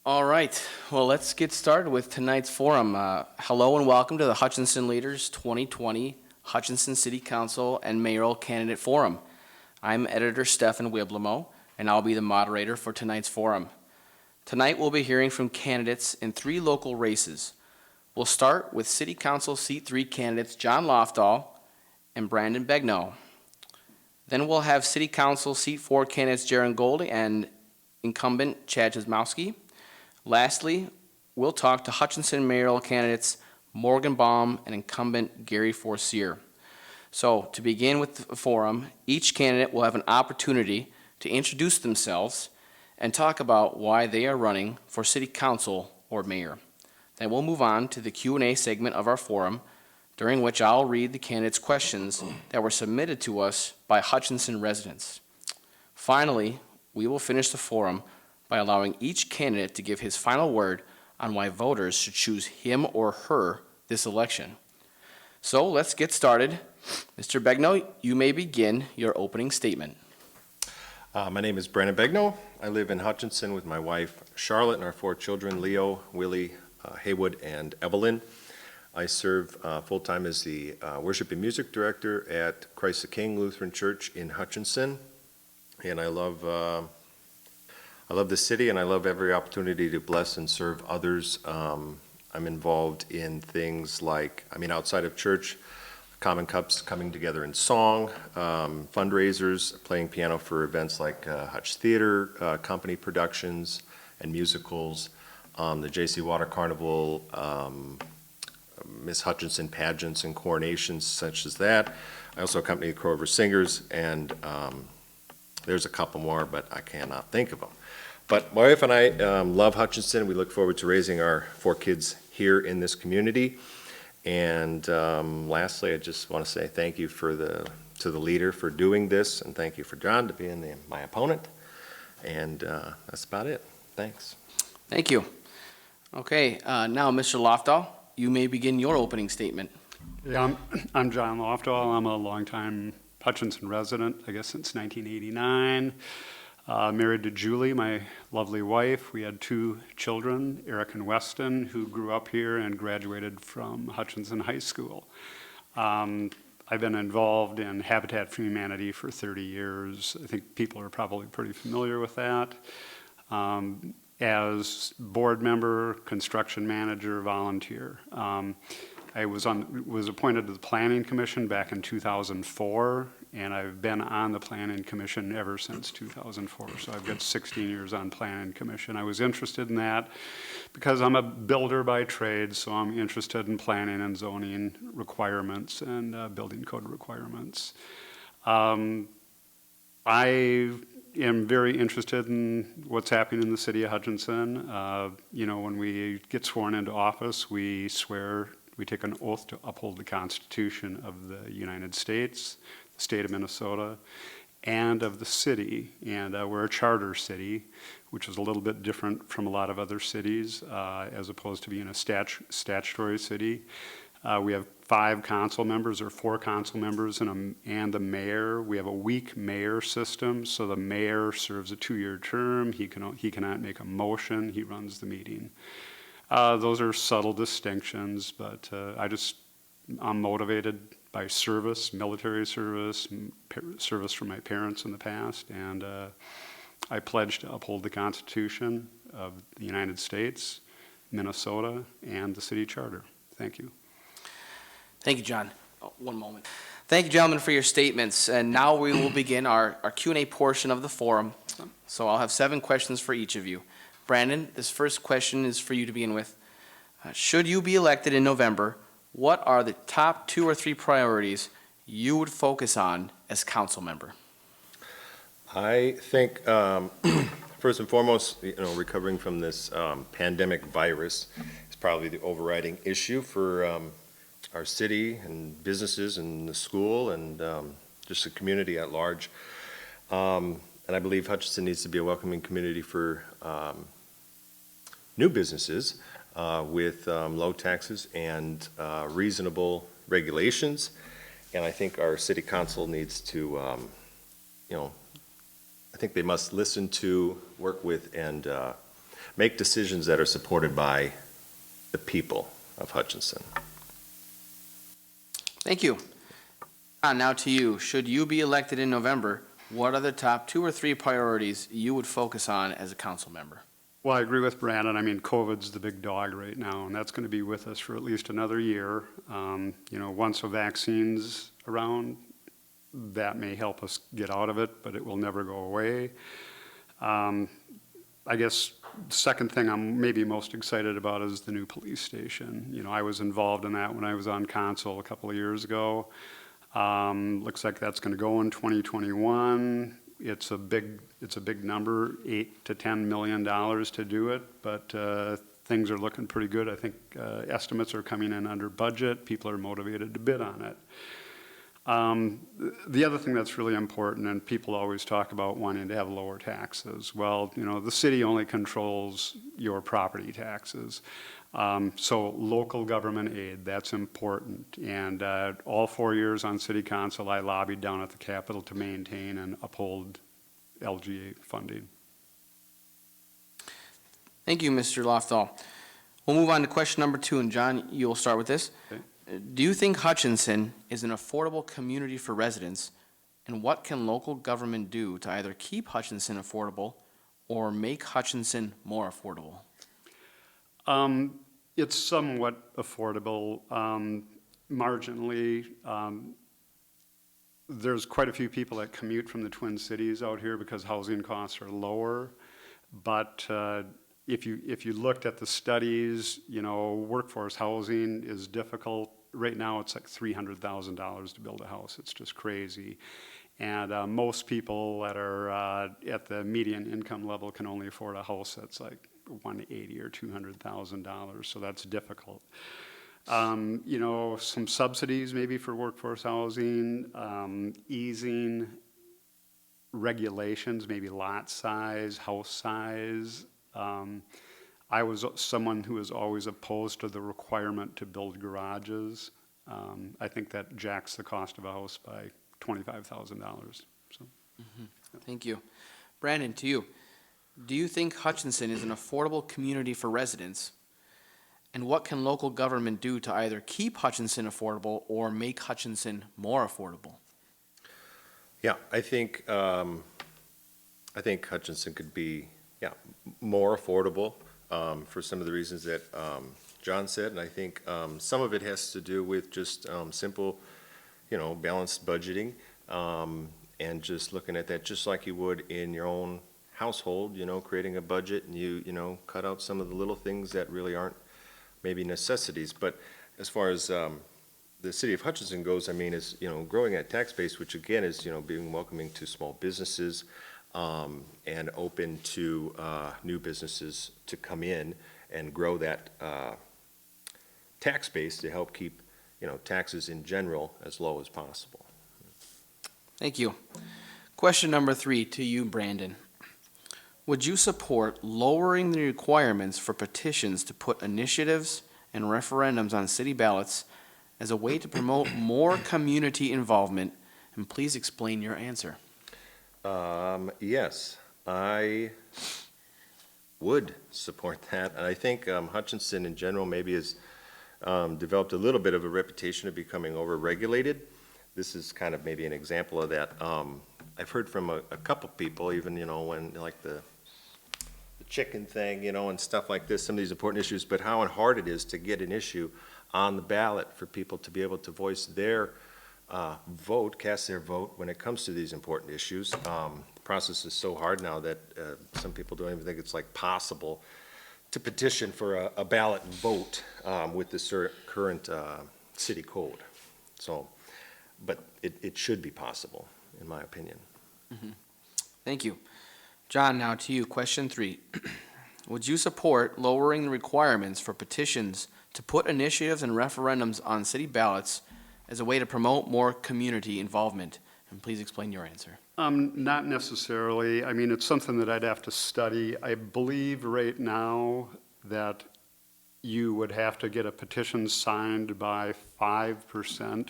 All right, well, let's get started with tonight's forum. Hello and welcome to the Hutchinson Leaders 2020 Hutchinson City Council and Mayoral Candidate Forum. I'm Editor Stefan Wiblemo, and I'll be the moderator for tonight's forum. Tonight we'll be hearing from candidates in 3 local races. We'll start with City Council Seat 3 candidates John Lofdahl and Brandon Begnaud. Then we'll have City Council Seat 4 candidates Jaron Gold and incumbent Chad Chizmowski. Lastly, we'll talk to Hutchinson mayoral candidates Morgan Baum and incumbent Gary Forcier. So, to begin with the forum, each candidate will have an opportunity to introduce themselves and talk about why they are running for city council or mayor. Then we'll move on to the Q&A segment of our forum, during which I'll read the candidates' questions that were submitted to us by Hutchinson residents. Finally, we will finish the forum by allowing each candidate to give his final word on why voters should choose him or her this election. So let's get started. Mr. Begnaud, you may begin your opening statement. My name is Brandon Begnaud. I live in Hutchinson with my wife Charlotte and our 4 children, Leo, Willie, Haywood, and Evelyn. I serve full-time as the Worship and Music Director at Christ the King Lutheran Church in Hutchinson. And I love the city, and I love every opportunity to bless and serve others. I'm involved in things like, outside of church, Common Cups coming together in song, fundraisers, playing piano for events like Hutch Theater, company productions and musicals, the J.C. Water Carnival, Miss Hutchinson pageants and coronations such as that. I also accompany the Crow River Singers, and there's a couple more, but I cannot think of them. But my wife and I love Hutchinson. We look forward to raising our 4 kids here in this community. And lastly, I just want to say thank you to the leader for doing this, and thank you for John to being my opponent. And that's about it. Thanks. Thank you. Okay, now Mr. Lofdahl, you may begin your opening statement. Yeah, I'm John Lofdahl. I'm a longtime Hutchinson resident, I guess since 1989. Married to Julie, my lovely wife. We had 2 children, Eric and Weston, who grew up here and graduated from Hutchinson High School. I've been involved in Habitat for Humanity for 30 years. I think people are probably pretty familiar with that. As board member, construction manager, volunteer. I was appointed to the Planning Commission back in 2004, and I've been on the Planning Commission ever since 2004. So I've got 16 years on Planning Commission. I was interested in that because I'm a builder by trade, so I'm interested in planning and zoning requirements and building code requirements. I am very interested in what's happening in the city of Hutchinson. When we get sworn into office, we take an oath to uphold the Constitution of the United States, the state of Minnesota, and of the city. And we're a charter city, which is a little bit different from a lot of other cities, as opposed to being a statutory city. We have 5 council members or 4 council members and the mayor. We have a weak mayor system, so the mayor serves a 2-year term. He cannot make a motion. He runs the meeting. Those are subtle distinctions, but I'm motivated by service, military service, service for my parents in the past, and I pledge to uphold the Constitution of the United States, Minnesota, and the city charter. Thank you. Thank you, John. One moment. Thank you, gentlemen, for your statements. And now we will begin our Q&A portion of the forum. So I'll have 7 questions for each of you. Brandon, this first question is for you to begin with. Should you be elected in November, what are the top 2 or 3 priorities you would focus on as council member? I think first and foremost, recovering from this pandemic virus is probably the overriding issue for our city and businesses and the school and just the community at large. And I believe Hutchinson needs to be a welcoming community for new businesses with low taxes and reasonable regulations. And I think our city council needs to, I think they must listen to, work with, and make decisions that are supported by the people of Hutchinson. Thank you. Now to you. Should you be elected in November, what are the top 2 or 3 priorities you would focus on as a council member? Well, I agree with Brandon. I mean, COVID's the big dog right now, and that's going to be with us for at least another year. Once a vaccine's around, that may help us get out of it, but it will never go away. I guess the second thing I'm maybe most excited about is the new police station. I was involved in that when I was on council a couple of years ago. Looks like that's going to go in 2021. It's a big number, $8 to $10 million to do it, but things are looking pretty good. I think estimates are coming in under budget. People are motivated to bid on it. The other thing that's really important, and people always talk about wanting to have lower taxes. Well, the city only controls your property taxes. So local government aid, that's important. And all 4 years on city council, I lobbied down at the Capitol to maintain and uphold LGA funding. Thank you, Mr. Lofthall. We'll move on to question number 2, and John, you will start with this. Okay. Do you think Hutchinson is an affordable community for residents, and what can local government do to either keep Hutchinson affordable or make Hutchinson more affordable? It's somewhat affordable, marginally. There's quite a few people that commute from the Twin Cities out here because housing costs are lower. But if you looked at the studies, workforce housing is difficult. Right now, it's like $300,000 to build a house. It's just crazy. And most people that are at the median income level can only afford a house that's like $180,000 or $200,000. So that's difficult. Some subsidies maybe for workforce housing, easing regulations, maybe lot size, house size. I was someone who was always opposed to the requirement to build garages. I think that jacks the cost of a house by $25,000. So. Thank you. Brandon, to you. Do you think Hutchinson is an affordable community for residents? And what can local government do to either keep Hutchinson affordable or make Hutchinson more affordable? Yeah, I think Hutchinson could be more affordable for some of the reasons that John said, and I think some of it has to do with just simple, balanced budgeting and just looking at that just like you would in your own household, creating a budget and you cut out some of the little things that really aren't maybe necessities. But as far as the city of Hutchinson goes, I mean, is growing that tax base, which again is being welcoming to small businesses and open to new businesses to come in and grow that tax base to help keep taxes in general as low as possible. Thank you. Question number 3 to you, Brandon. Would you support lowering the requirements for petitions to put initiatives and referendums on city ballots as a way to promote more community involvement? And please explain your answer. Yes, I would support that. And I think Hutchinson in general maybe has developed a little bit of a reputation of becoming over-regulated. This is kind of maybe an example of that. I've heard from a couple people, even, when like the chicken thing, and stuff like this, some of these important issues, but how hard it is to get an issue on the ballot for people to be able to voice their vote, cast their vote when it comes to these important issues. The process is so hard now that some people don't even think it's like possible to petition for a ballot vote with the current city code. So, but it should be possible, in my opinion. Thank you. John, now to you. Question 3. Would you support lowering the requirements for petitions to put initiatives and referendums on city ballots as a way to promote more community involvement? And please explain your answer. Not necessarily. I mean, it's something that I'd have to study. I believe right now that you would have to get a petition signed by 5%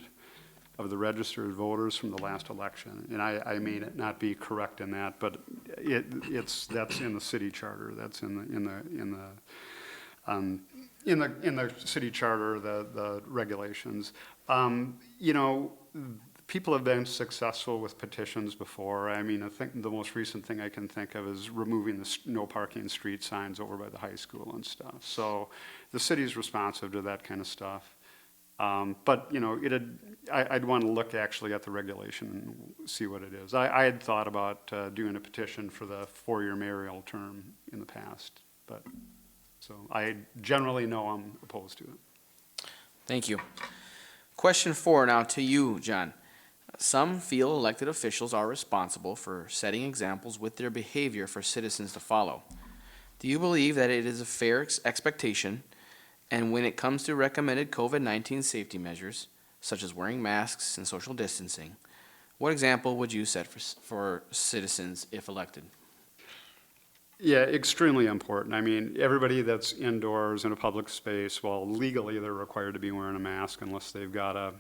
of the registered voters from the last election. And I may not be correct in that, but that's in the city charter. That's in the city charter, the regulations. You know, people have been successful with petitions before. I mean, I think the most recent thing I can think of is removing the no parking street signs over by the high school and stuff. So the city's responsive to that kind of stuff. But, you know, I'd want to look actually at the regulation and see what it is. I had thought about doing a petition for the 4-year mayoral term in the past, but, so I generally know I'm opposed to it. Thank you. Question 4 now to you, John. Some feel elected officials are responsible for setting examples with their behavior for citizens to follow. Do you believe that it is a fair expectation, and when it comes to recommended COVID-19 safety measures, such as wearing masks and social distancing, what example would you set for citizens if elected? Yeah, extremely important. I mean, everybody that's indoors in a public space, well, legally they're required to be wearing a mask unless they've got a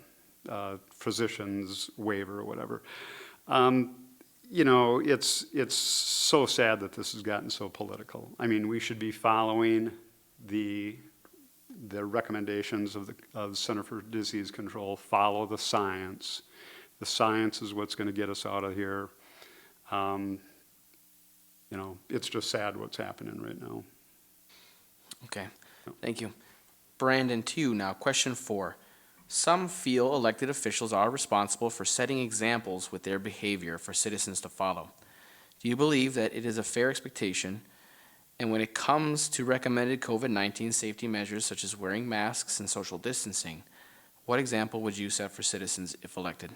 physician's waiver or whatever. You know, it's so sad that this has gotten so political. I mean, we should be following the recommendations of the Center for Disease Control. Follow the science. The science is what's going to get us out of here. You know, it's just sad what's happening right now. Okay, thank you. Brandon, to you now. Question 4. Some feel elected officials are responsible for setting examples with their behavior for citizens to follow. Do you believe that it is a fair expectation, and when it comes to recommended COVID-19 safety measures such as wearing masks and social distancing, what example would you set for citizens if elected?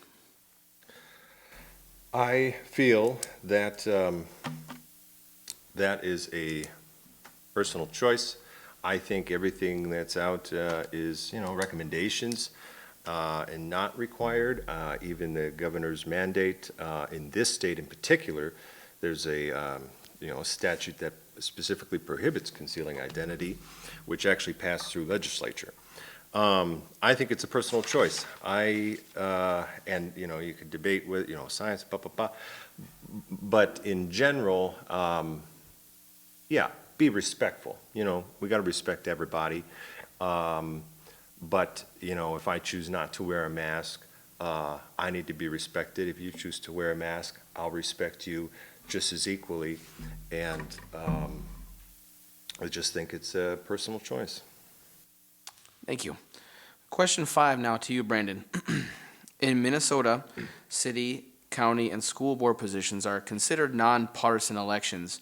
I feel that that is a personal choice. I think everything that's out is, you know, recommendations and not required. Even the governor's mandate in this state in particular, there's a you know, a statute that specifically prohibits concealing identity, which actually passed through legislature. I think it's a personal choice. And you know, you could debate with, you know, science, but in general, yeah, be respectful. You know, we got to respect everybody. But, you know, if I choose not to wear a mask, I need to be respected. If you choose to wear a mask, I'll respect you just as equally. And I just think it's a personal choice. Thank you. Question 5 now to you, Brandon. In Minnesota, city, county, and school board positions are considered nonpartisan elections,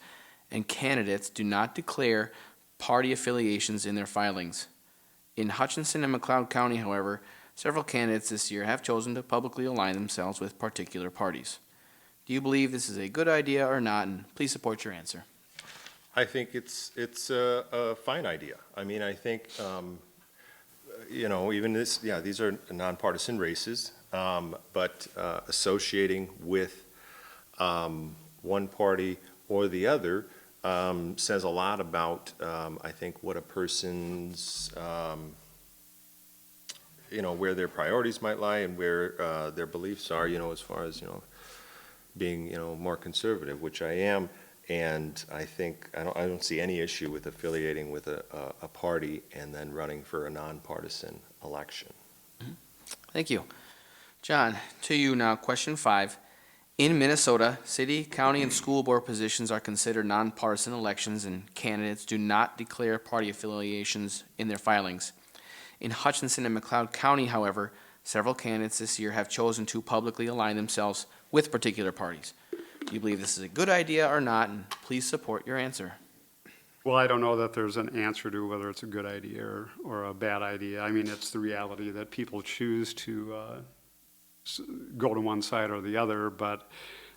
and candidates do not declare party affiliations in their filings. In Hutchinson and McLeod County, however, several candidates this year have chosen to publicly align themselves with particular parties. Do you believe this is a good idea or not? And please support your answer. I think it's a fine idea. I mean, I think, you know, even this, yeah, these are nonpartisan races, but associating with one party or the other says a lot about, I think, what a person's, you know, where their priorities might lie and where their beliefs are, you know, as far as, you know, being, you know, more conservative, which I am. And I think, I don't see any issue with affiliating with a party and then running for a nonpartisan election. Thank you. John, to you now, question 5. In Minnesota, city, county, and school board positions are considered nonpartisan elections, and candidates do not declare party affiliations in their filings. In Hutchinson and McLeod County, however, several candidates this year have chosen to publicly align themselves with particular parties. Do you believe this is a good idea or not? And please support your answer. Well, I don't know that there's an answer to whether it's a good idea or a bad idea. I mean, it's the reality that people choose to go to one side or the other, but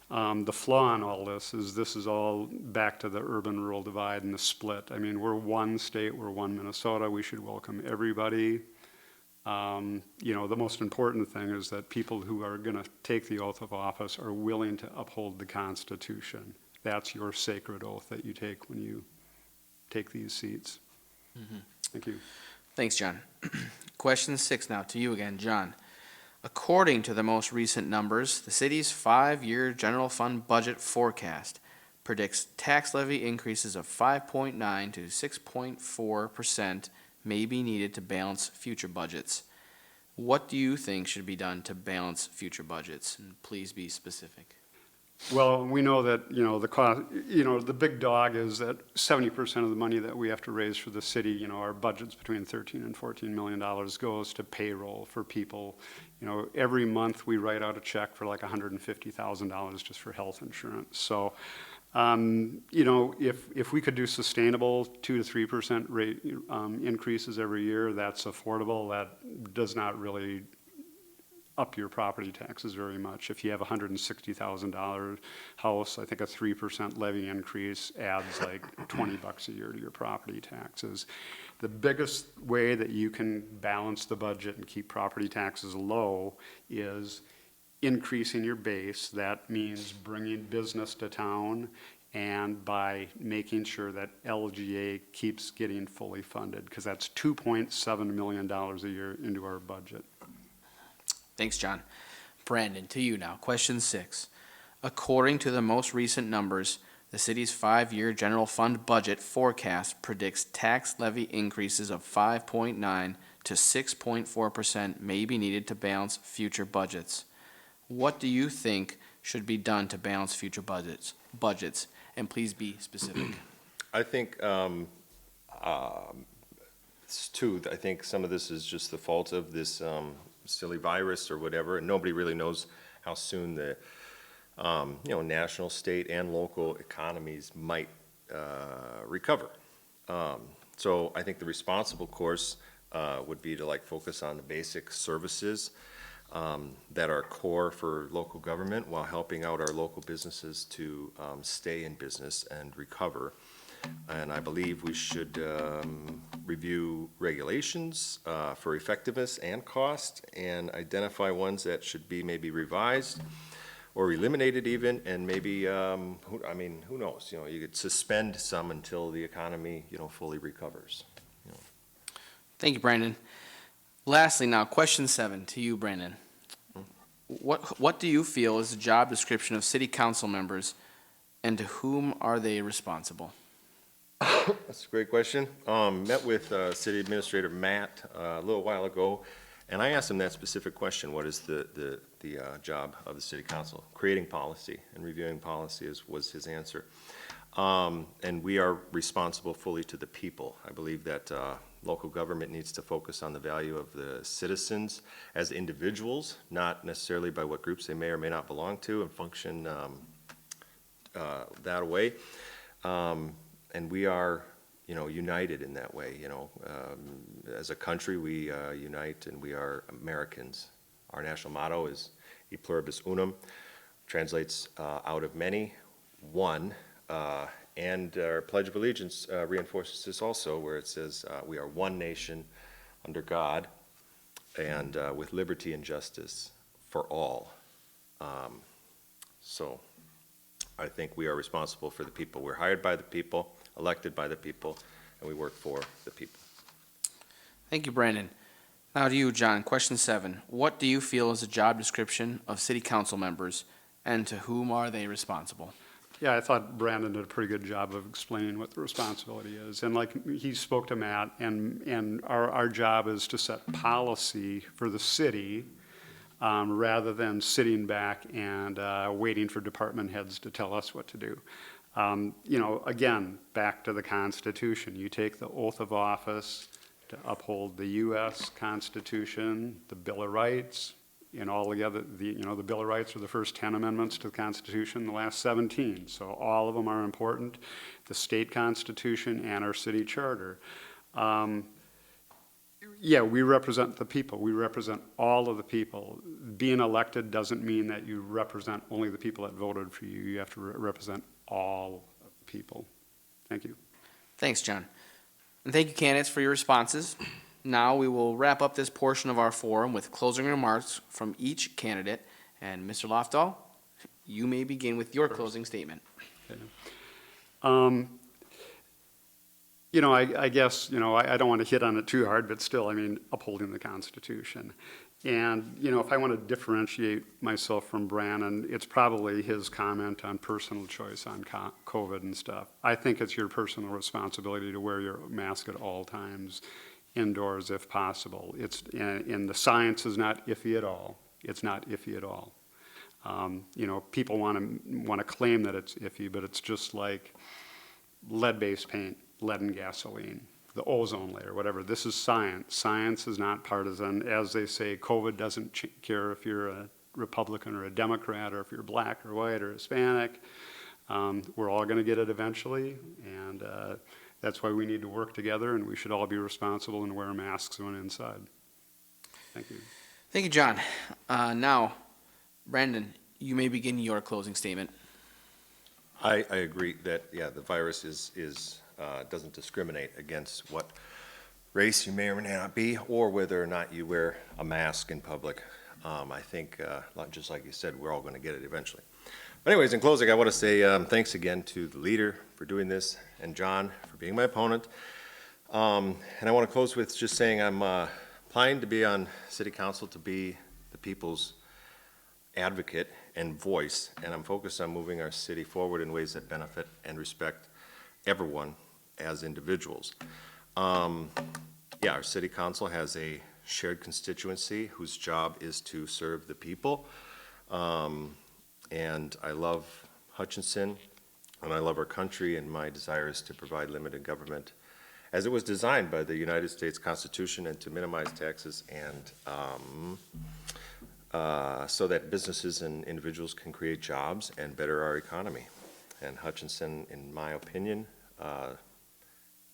the flaw in all this is all back to the urban-rural divide and the split. I mean, we're one state, we're one Minnesota, we should welcome everybody. You know, the most important thing is that people who are going to take the oath of office are willing to uphold the Constitution. That's your sacred oath that you take when you take these seats. Mm-hmm. Thank you. Thanks, John. Question 6 now to you again, John. According to the most recent numbers, the city's 5-year general fund budget forecast predicts tax levy increases of 5.9 to 6.4% may be needed to balance future budgets. What do you think should be done to balance future budgets? And please be specific. Well, we know that, the cost, the big dog is that 70% of the money that we have to raise for the city, our budget's between $13 and $14 million goes to payroll for people. Every month we write out a check for like $150,000 just for health insurance. So, if we could do sustainable 2 to 3% rate increases every year, that's affordable. That does not really up your property taxes very much. If you have a $160,000 house, I think a 3% levy increase adds like $20 a year to your property taxes. The biggest way that you can balance the budget and keep property taxes low is increasing your base. That means bringing business to town, and by making sure that LGA keeps getting fully funded, because that's $2.7 million a year into our budget. Thanks, John. Brandon, to you now. Question 6. According to the most recent numbers, the city's 5-year general fund budget forecast predicts tax levy increases of 5.9 to 6.4% may be needed to balance future budgets. What do you think should be done to balance future budgets? And please be specific. I think it's two. I think some of this is just the fault of this silly virus or whatever, and nobody really knows how soon the national, state, and local economies might recover. So I think the responsible course would be to focus on the basic services that are core for local government while helping out our local businesses to stay in business and recover. And I believe we should review regulations for effectiveness and cost, and identify ones that should be maybe revised or eliminated even, and maybe, who knows? You could suspend some until the economy, fully recovers. Thank you, Brandon. Lastly now, question 7 to you, Brandon. What do you feel is the job description of city council members, and to whom are they responsible? That's a great question. Met with City Administrator Matt a little while ago, and I asked him that specific question: what is the job of the City Council? Creating policy and reviewing policy was his answer. And we are responsible fully to the people. I believe that local government needs to focus on the value of the citizens as individuals, not necessarily by what groups they may or may not belong to, and function that way. And we are, united in that way. As a country, we unite, and we are Americans. Our national motto is "E pluribus unum," translates out of many, one. And our Pledge of Allegiance reinforces this also, where it says we are one nation under God, and with liberty and justice for all. So I think we are responsible for the people. We're hired by the people, elected by the people, and we work for the people. Thank you, Brandon. Now to you, John. Question 7. What do you feel is the job description of city council members, and to whom are they responsible? Yeah, I thought Brandon did a pretty good job of explaining what the responsibility is. And he spoke to Matt, and our job is to set policy for the city, rather than sitting back and waiting for department heads to tell us what to do. Again, back to the Constitution. You take the oath of office to uphold the U.S. Constitution, the Bill of Rights, and all the other, the Bill of Rights are the first 10 amendments to the Constitution, the last 17. So all of them are important. The state constitution and our city charter. Yeah, we represent the people. We represent all of the people. Being elected doesn't mean that you represent only the people that voted for you. You have to represent all people. Thank you. Thanks, John. And thank you, candidates, for your responses. Now we will wrap up this portion of our forum with closing remarks from each candidate. And Mr. Lofdahl, you may begin with your closing statement. Okay. I guess, I don't want to hit on it too hard, but still, upholding the Constitution. And, you know, if I want to differentiate myself from Brannon, it's probably his comment on personal choice on COVID and stuff. I think it's your personal responsibility to wear your mask at all times, indoors if possible. And the science is not iffy at all. It's not iffy at all. You know, people want to claim that it's iffy, but it's just like lead-based paint, lead and gasoline, the ozone layer, whatever. This is science. Science is not partisan. As they say, COVID doesn't care if you're a Republican or a Democrat or if you're black or white or Hispanic. We're all going to get it eventually, and that's why we need to work together, and we should all be responsible and wear masks when inside. Thank you. Thank you, John. Now, Brandon, you may begin your closing statement. I agree that, yeah, the virus doesn't discriminate against what race you may or may not be, or whether or not you wear a mask in public. I think, just like you said, we're all going to get it eventually. But anyways, in closing, I want to say thanks again to the leader for doing this, and John for being my opponent. And I want to close with just saying I'm applying to be on City Council to be the people's advocate and voice, and I'm focused on moving our city forward in ways that benefit and respect everyone as individuals. Yeah, our city council has a shared constituency whose job is to serve the people. And I love Hutchinson, and I love our country, and my desire is to provide limited government as it was designed by the United States Constitution, and to minimize taxes and so that businesses and individuals can create jobs and better our economy. And Hutchinson, in my opinion,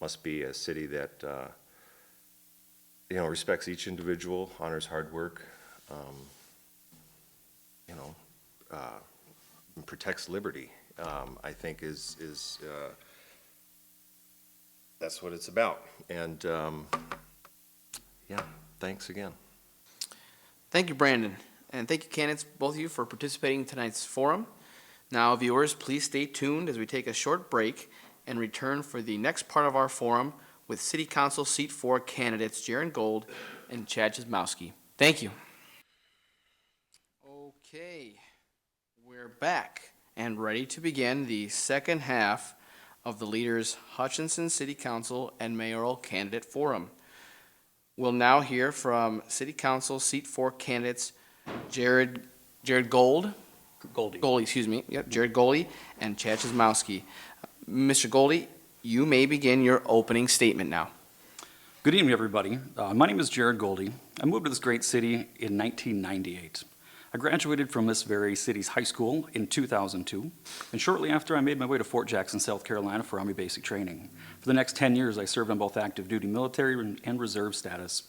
must be a city that you know, respects each individual, honors hard work, you know, and protects liberty. I think that's what it's about. And yeah, thanks again. Thank you, Brandon. And thank you, candidates, both of you, for participating in tonight's forum. Now, viewers, please stay tuned as we take a short break and return for the next part of our forum with City Council Seat 4 candidates Jared Gold and Chad Chizmowski. Thank you. Okay, we're back and ready to begin the second half of the leaders' Hutchinson City Council and Mayoral Candidate Forum. We'll now hear from City Council Seat 4 candidates Jared Goldie, excuse me. Yep, Jared Goldie and Chad Chizmowski. Mr. Goldie, you may begin your opening statement now. Good evening, everybody. My name is Jared Goldie. I moved to this great city in 1998. I graduated from this very city's high school in 2002, and shortly after I made my way to Fort Jackson, South Carolina for Army basic training. For the next 10 years, I served on both active duty military and reserve status.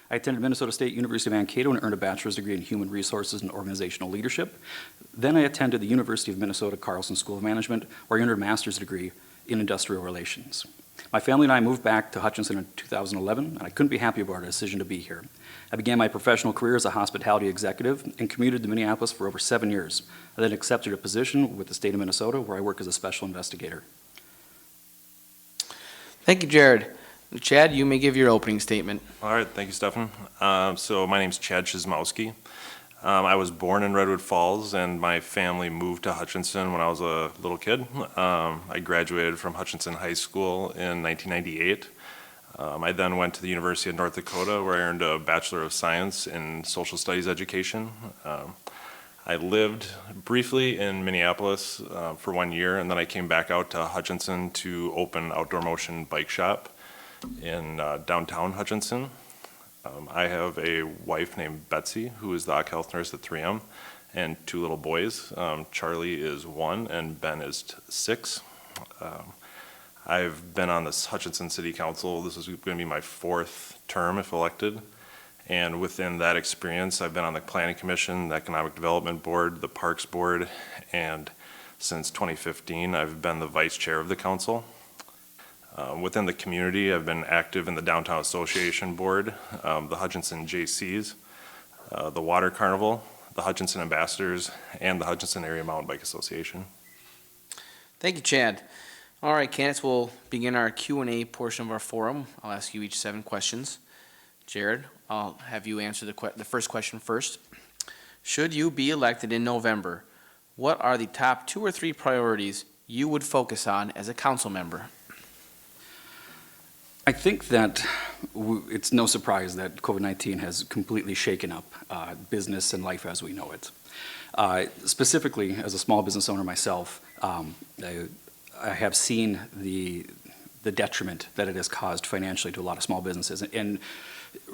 I attended Minnesota State University of Mankato and earned a bachelor's degree in human resources and organizational leadership. Then I attended the University of Minnesota Carlson School of Management, where I earned a master's degree in industrial relations. My family and I moved back to Hutchinson in 2011, and I couldn't be happier about our decision to be here. I began my professional career as a hospitality executive and commuted to Minneapolis for over 7 years. I then accepted a position with the state of Minnesota, where I work as a special investigator. Thank you, Jared. Chad, you may give your opening statement. All right, thank you, Stefan. So my name's Chad Chizmowski. I was born in Redwood Falls, and my family moved to Hutchinson when I was a little kid. I graduated from Hutchinson High School in 1998. I then went to the University of North Dakota, where I earned a Bachelor of Science in Social Studies education. I lived briefly in Minneapolis for 1 year, and then I came back out to Hutchinson to open Outdoor Motion Bike Shop in downtown Hutchinson. I have a wife named Betsy, who is the Occ Health Nurse at 3M, and 2 little boys. Charlie is 1 and Ben is 6. I've been on this Hutchinson City Council. This is going to be my 4th term if elected. And within that experience, I've been on the Planning Commission, the Economic Development Board, the Parks Board, and since 2015, I've been the Vice Chair of the Council. Within the community, I've been active in the Downtown Association Board, the Hutchinson JCs, the Water Carnival, the Hutchinson Ambassadors, and the Hutchinson Area Mountain Bike Association. Thank you, Chad. All right, candidates, we'll begin our Q&A portion of our forum. I'll ask you each 7 questions. Jared, I'll have you answer the first question first. Should you be elected in November, what are the top 2 or 3 priorities you would focus on as a council member? I think that it's no surprise that COVID-19 has completely shaken up business and life as we know it. Specifically, as a small business owner myself, I have seen the detriment that it has caused financially to a lot of small businesses. And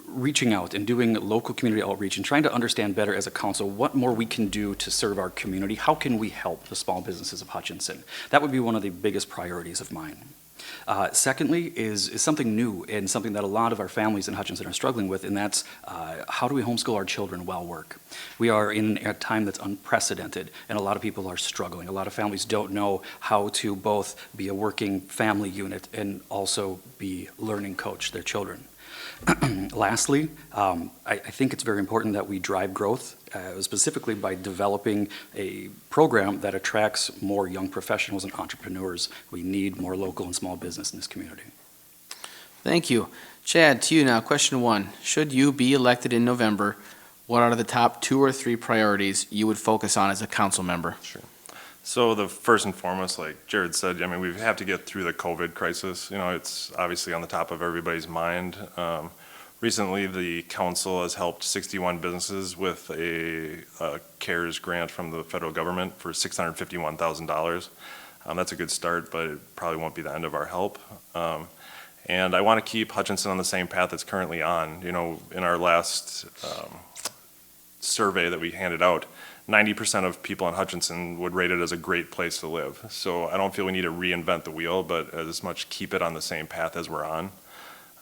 reaching out and doing local community outreach and trying to understand better as a council what more we can do to serve our community, how can we help the small businesses of Hutchinson? That would be one of the biggest priorities of mine. Secondly is something new and something that a lot of our families in Hutchinson are struggling with, and that's how do we homeschool our children while work? We are in a time that's unprecedented, and a lot of people are struggling. A lot of families don't know how to both be a working family unit and also be learning coach their children. Lastly, I think it's very important that we drive growth, specifically by developing a program that attracts more young professionals and entrepreneurs. We need more local and small business in this community. Thank you. Chad, to you now. Question 1. Should you be elected in November, what are the top 2 or 3 priorities you would focus on as a council member? Sure. So the first and foremost, like Jared said, I mean, we have to get through the COVID crisis. You know, it's obviously on the top of everybody's mind. Recently, the council has helped 61 businesses with a CARES grant from the federal government for $651,000. That's a good start, but it probably won't be the end of our help. And I want to keep Hutchinson on the same path it's currently on. You know, in our last survey that we handed out, 90% of people in Hutchinson would rate it as a great place to live. So I don't feel we need to reinvent the wheel, but as much keep it on the same path as we're on.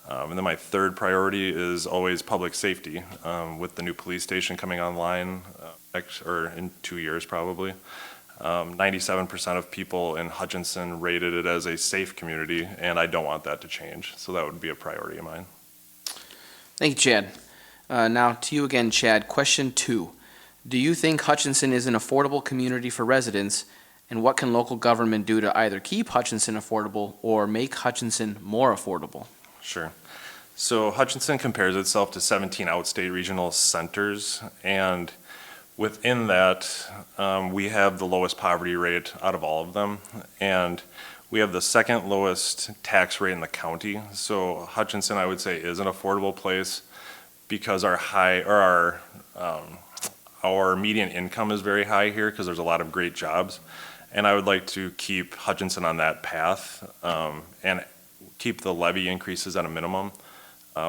And then my third priority is always public safety. With the new police station coming online, or in 2 years probably, 97% of people in Hutchinson rated it as a safe community, and I don't want that to change. So that would be a priority of mine. Thank you, Chad. Now to you again, Chad. Question 2. Do you think Hutchinson is an affordable community for residents, and what can local government do to either keep Hutchinson affordable or make Hutchinson more affordable? Sure. So Hutchinson compares itself to 17 outstate regional centers, and within that, we have the lowest poverty rate out of all of them, and we have the second lowest tax rate in the county. So Hutchinson, I would say, is an affordable place because our median income is very high here because there's a lot of great jobs, and I would like to keep Hutchinson on that path and keep the levy increases at a minimum.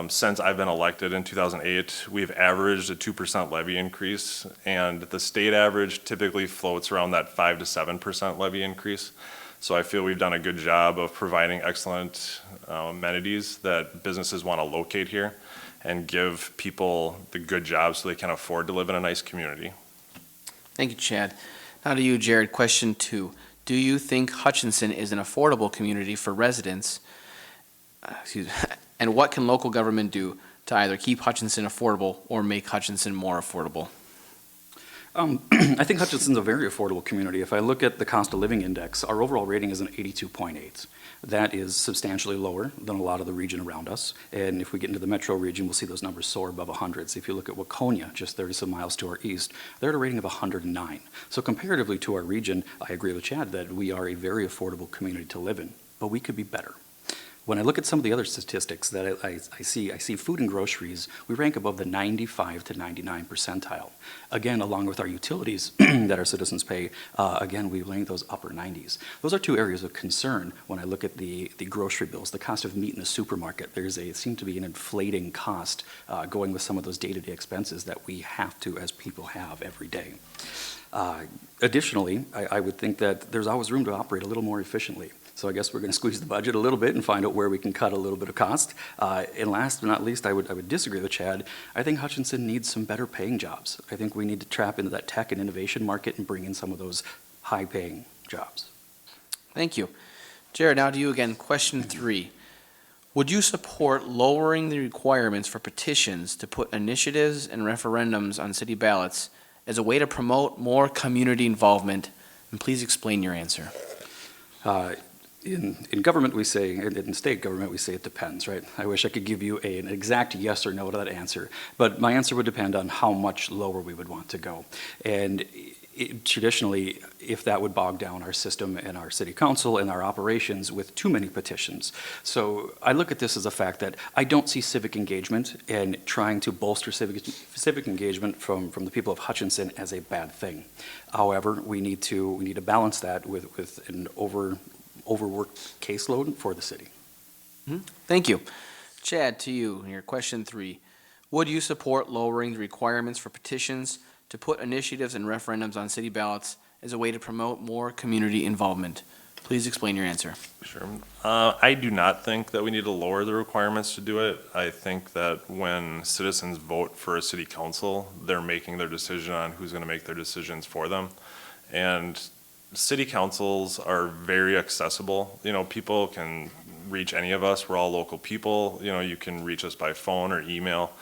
Since I've been elected in 2008, we've averaged a 2% levy increase, and the state average typically floats around that 5 to 7% levy increase. So I feel we've done a good job of providing excellent amenities that businesses want to locate here and give people the good jobs so they can afford to live in a nice community. Thank you, Chad. Now to you, Jared. Question 2. Do you think Hutchinson is an affordable community for residents? And what can local government do to either keep Hutchinson affordable or make Hutchinson more affordable? I think Hutchinson's a very affordable community. If I look at the cost of living index, our overall rating is an 82.8. That is substantially lower than a lot of the region around us. And if we get into the metro region, we'll see those numbers soar above 100. So if you look at Waconia, just 30 some miles to our east, they're at a rating of 109. So comparatively to our region, I agree with Chad that we are a very affordable community to live in, but we could be better. When I look at some of the other statistics that I see food and groceries, we rank above the 95 to 99 percentile. Again, along with our utilities that our citizens pay, again, we rank those upper 90s. Those are two areas of concern when I look at the grocery bills, the cost of meat in the supermarket. It seems to be an inflating cost going with some of those day-to-day expenses that we have to, as people, have every day. Additionally, I would think that there's always room to operate a little more efficiently. So I guess we're going to squeeze the budget a little bit and find out where we can cut a little bit of cost. And last but not least, I would disagree with Chad. I think Hutchinson needs some better paying jobs. I think we need to tap into that tech and innovation market and bring in some of those high paying jobs. Thank you. Jared, now to you again. Question 3. Would you support lowering the requirements for petitions to put initiatives and referendums on city ballots as a way to promote more community involvement? And please explain your answer. In government, we say, in state government, we say it depends, right? I wish I could give you an exact yes or no to that answer, but my answer would depend on how much lower we would want to go. And traditionally, if that would bog down our system and our city council and our operations with too many petitions. So I look at this as a fact that I don't see civic engagement and trying to bolster civic engagement from the people of Hutchinson as a bad thing. However, we need to balance that with an overworked caseload for the city. Thank you. Chad, to you, your question 3. Would you support lowering the requirements for petitions to put initiatives and referendums on city ballots as a way to promote more community involvement? Please explain your answer. Sure. I do not think that we need to lower the requirements to do it. I think that when citizens vote for a city council, they're making their decision on who's going to make their decisions for them. And city councils are very accessible. You know, people can reach any of us. We're all local people. You know, you can reach us by phone or email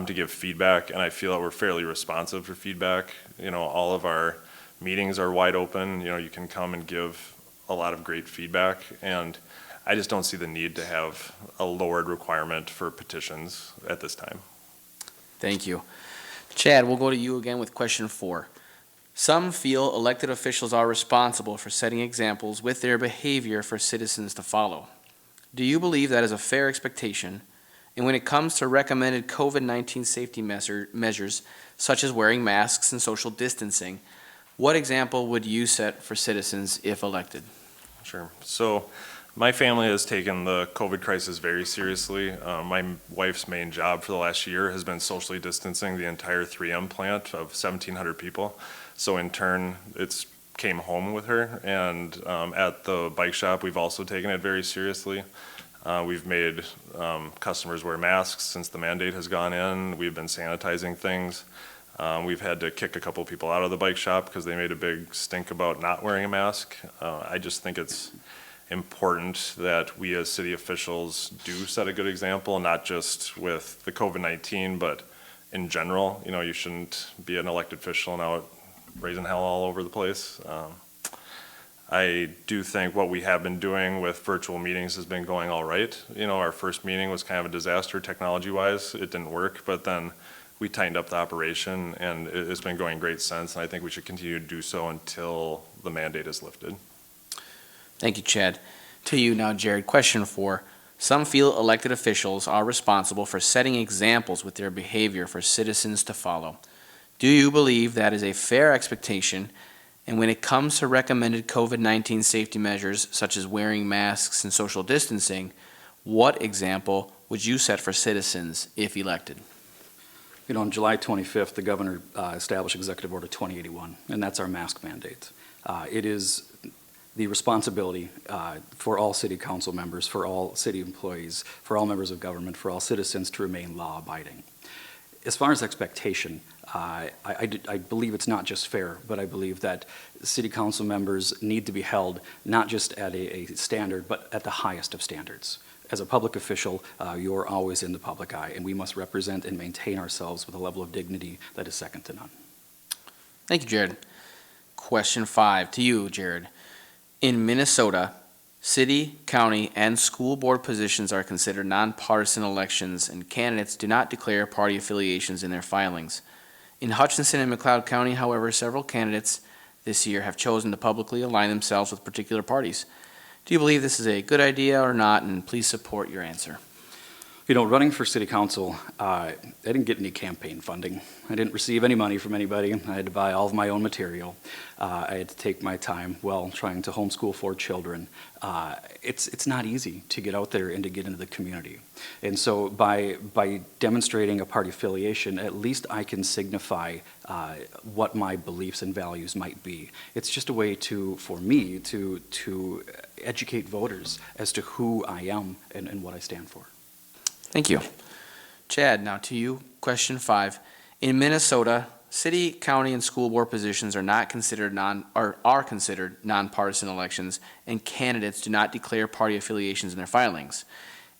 to give feedback, and I feel that we're fairly responsive for feedback. You know, all of our meetings are wide open. You know, you can come and give a lot of great feedback, and I just don't see the need to have a lowered requirement for petitions at this time. Thank you. Chad, we'll go to you again with question 4. Some feel elected officials are responsible for setting examples with their behavior for citizens to follow. Do you believe that is a fair expectation? And when it comes to recommended COVID-19 safety measures, such as wearing masks and social distancing, what example would you set for citizens if elected? Sure. So my family has taken the COVID crisis very seriously. My wife's main job for the last year has been socially distancing the entire 3M plant of 1,700 people. So in turn, it's came home with her. And at the bike shop, we've also taken it very seriously. We've made customers wear masks since the mandate has gone in. We've been sanitizing things. We've had to kick a couple people out of the bike shop because they made a big stink about not wearing a mask. I just think it's important that we as city officials do set a good example, not just with the COVID-19, but in general. You know, you shouldn't be an elected official and out raising hell all over the place. I do think what we have been doing with virtual meetings has been going all right. You know, our first meeting was kind of a disaster technology-wise. It didn't work, but then we tightened up the operation, and it's been going great since, and I think we should continue to do so until the mandate is lifted. Thank you, Chad. To you now, Jared. Question 4. Some feel elected officials are responsible for setting examples with their behavior for citizens to follow. Do you believe that is a fair expectation? And when it comes to recommended COVID-19 safety measures, such as wearing masks and social distancing, what example would you set for citizens if elected? You know, on July 25th, the governor established Executive Order 2081, and that's our mask mandate. It is the responsibility for all city council members, for all city employees, for all members of government, for all citizens to remain law-abiding. As far as expectation, I believe it's not just fair, but I believe that city council members need to be held not just at a standard, but at the highest of standards. As a public official, you're always in the public eye, and we must represent and maintain ourselves with a level of dignity that is second to none. Thank you, Jared. Question 5 to you, Jared. In Minnesota, city, county, and school board positions are considered nonpartisan elections, and candidates do not declare party affiliations in their filings. In Hutchinson and McLeod County, however, several candidates this year have chosen to publicly align themselves with particular parties. Do you believe this is a good idea or not? And please support your answer. You know, running for city council, I didn't get any campaign funding. I didn't receive any money from anybody. I had to buy all of my own material. I had to take my time, trying to homeschool 4 children. It's not easy to get out there and to get into the community. And so by demonstrating a party affiliation, at least I can signify what my beliefs and values might be. It's just a way for me to educate voters as to who I am and what I stand for. Thank you. Chad, now to you. Question 5. In Minnesota, city, county, and school board positions are considered nonpartisan elections, and candidates do not declare party affiliations in their filings.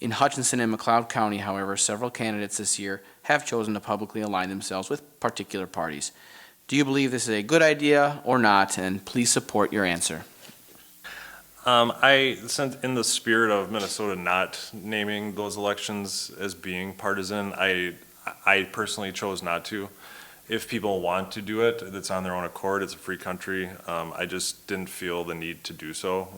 In Hutchinson and McLeod County, however, several candidates this year have chosen to publicly align themselves with particular parties. Do you believe this is a good idea or not? And please support your answer. Since in the spirit of Minnesota not naming those elections as being partisan, I personally chose not to. If people want to do it, it's on their own accord. It's a free country. I just didn't feel the need to do so.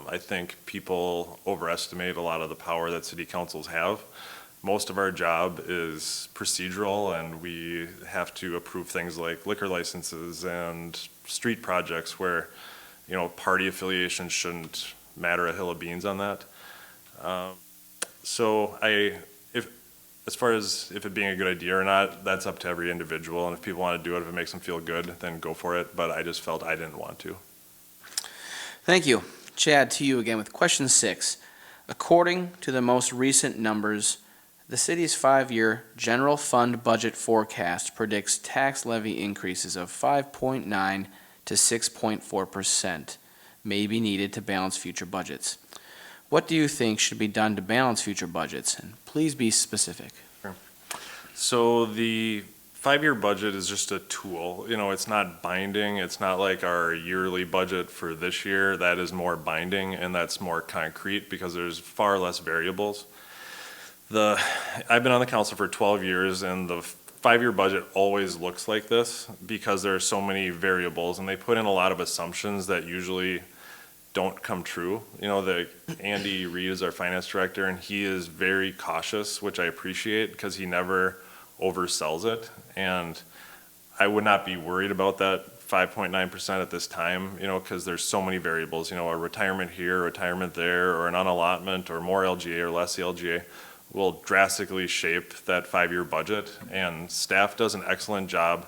I think people overestimate a lot of the power that city councils have. Most of our job is procedural, and we have to approve things like liquor licenses and street projects where, party affiliation shouldn't matter a hill of beans on that. So as far as if it being a good idea or not, that's up to every individual. And if people want to do it, if it makes them feel good, then go for it. But I just felt I didn't want to. Thank you. Chad, to you again with question 6. According to the most recent numbers, the city's 5-year general fund budget forecast predicts tax levy increases of 5.9 to 6.4% may be needed to balance future budgets. What do you think should be done to balance future budgets? And please be specific. So the 5-year budget is just a tool. It's not binding. It's not like our yearly budget for this year. That is more binding, and that's more concrete because there's far less variables. I've been on the council for 12 years, and the 5-year budget always looks like this because there are so many variables, and they put in a lot of assumptions that usually don't come true. Andy Reid is our finance director, and he is very cautious, which I appreciate because he never oversells it. And I would not be worried about that 5.9% at this time, because there's so many variables, a retirement here, a retirement there, or an unallotment, or more LGA or less LGA will drastically shape that 5-year budget. And staff does an excellent job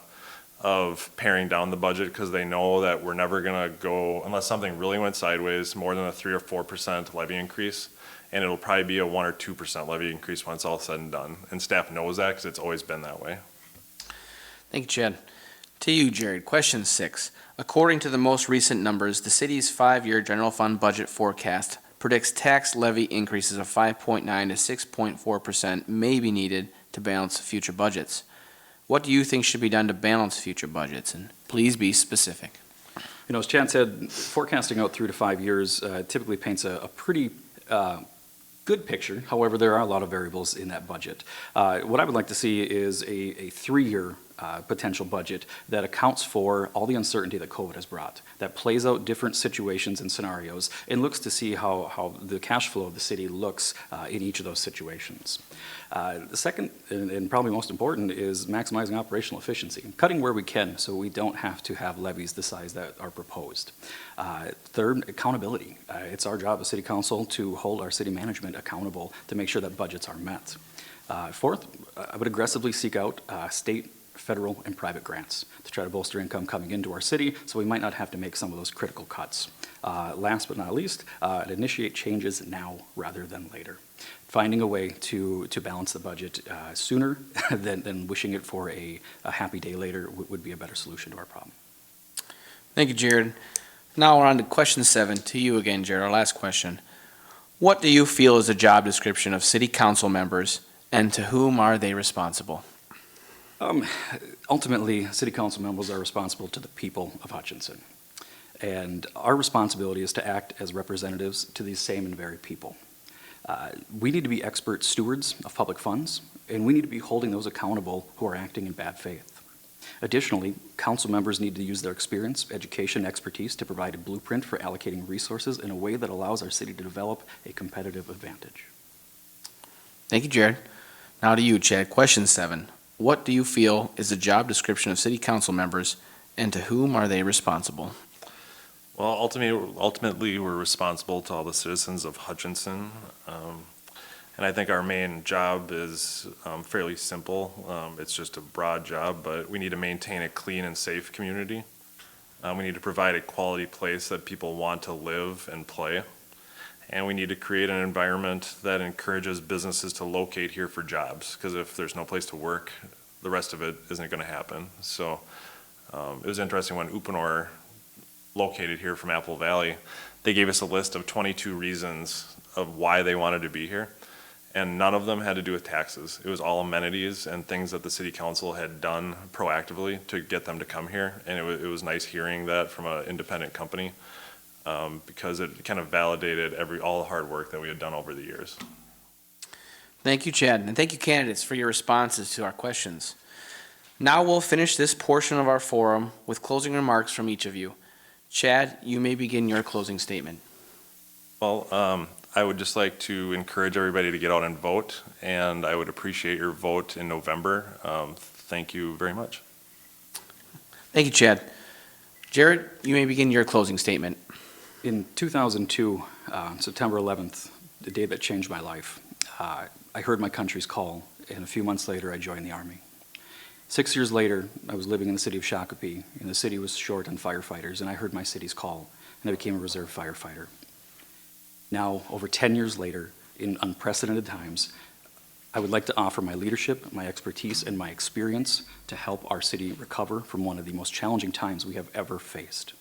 of paring down the budget because they know that we're never going to go, unless something really went sideways, more than a 3 or 4% levy increase. And it'll probably be a 1 or 2% levy increase when it's all said and done. And staff knows that because it's always been that way. Thank you, Chad. To you, Jared. Question 6. According to the most recent numbers, the city's 5-year general fund budget forecast predicts tax levy increases of 5.9 to 6.4% may be needed to balance future budgets. What do you think should be done to balance future budgets? And please be specific. As Chad said, forecasting out 3 to 5 years typically paints a pretty good picture. However, there are a lot of variables in that budget. What I would like to see is a 3-year potential budget that accounts for all the uncertainty that COVID has brought, that plays out different situations and scenarios, and looks to see how the cash flow of the city looks in each of those situations. The second, and probably most important, is maximizing operational efficiency, cutting where we can so we don't have to have levies the size that are proposed. Third, accountability. It's our job as city council to hold our city management accountable to make sure that budgets are met. Fourth, I would aggressively seek out state, federal, and private grants to try to bolster income coming into our city so we might not have to make some of those critical cuts. Last but not least, initiate changes now rather than later. Finding a way to balance the budget sooner than wishing it for a happy day later would be a better solution to our problem. Thank you, Jared. Now we're on to question 7. To you again, Jared, our last question. What do you feel is the job description of city council members, and to whom are they responsible? Ultimately, city council members are responsible to the people of Hutchinson. And our responsibility is to act as representatives to these same and very people. We need to be expert stewards of public funds, and we need to be holding those accountable who are acting in bad faith. Additionally, council members need to use their experience, education, and expertise to provide a blueprint for allocating resources in a way that allows our city to develop a competitive advantage. Thank you, Jared. Now to you, Chad. Question 7. What do you feel is the job description of city council members, and to whom are they responsible? Well, ultimately, we're responsible to all the citizens of Hutchinson. And I think our main job is fairly simple. It's just a broad job, but we need to maintain a clean and safe community. We need to provide a quality place that people want to live and play. And we need to create an environment that encourages businesses to locate here for jobs, because if there's no place to work, the rest of it isn't going to happen. So it was interesting when Uponor located here from Apple Valley, they gave us a list of 22 reasons of why they wanted to be here. And none of them had to do with taxes. It was all amenities and things that the city council had done proactively to get them to come here. And it was nice hearing that from an independent company. because it kind of validated all the hard work that we had done over the years. Thank you, Chad, and thank you, candidates, for your responses to our questions. Now we'll finish this portion of our forum with closing remarks from each of you. Chad, you may begin your closing statement. Well, I would just like to encourage everybody to get out and vote, and I would appreciate your vote in November. Thank you very much. Thank you, Chad. Jared, you may begin your closing statement. In 2002, September 11th, the day that changed my life, I heard my country's call, and a few months later, I joined the Army. 6 years later, I was living in the city of Shakopee, and the city was short on firefighters, and I heard my city's call, and I became a reserve firefighter. Now, over 10 years later, in unprecedented times, I would like to offer my leadership, my expertise, and my experience to help our city recover from one of the most challenging times we have ever faced.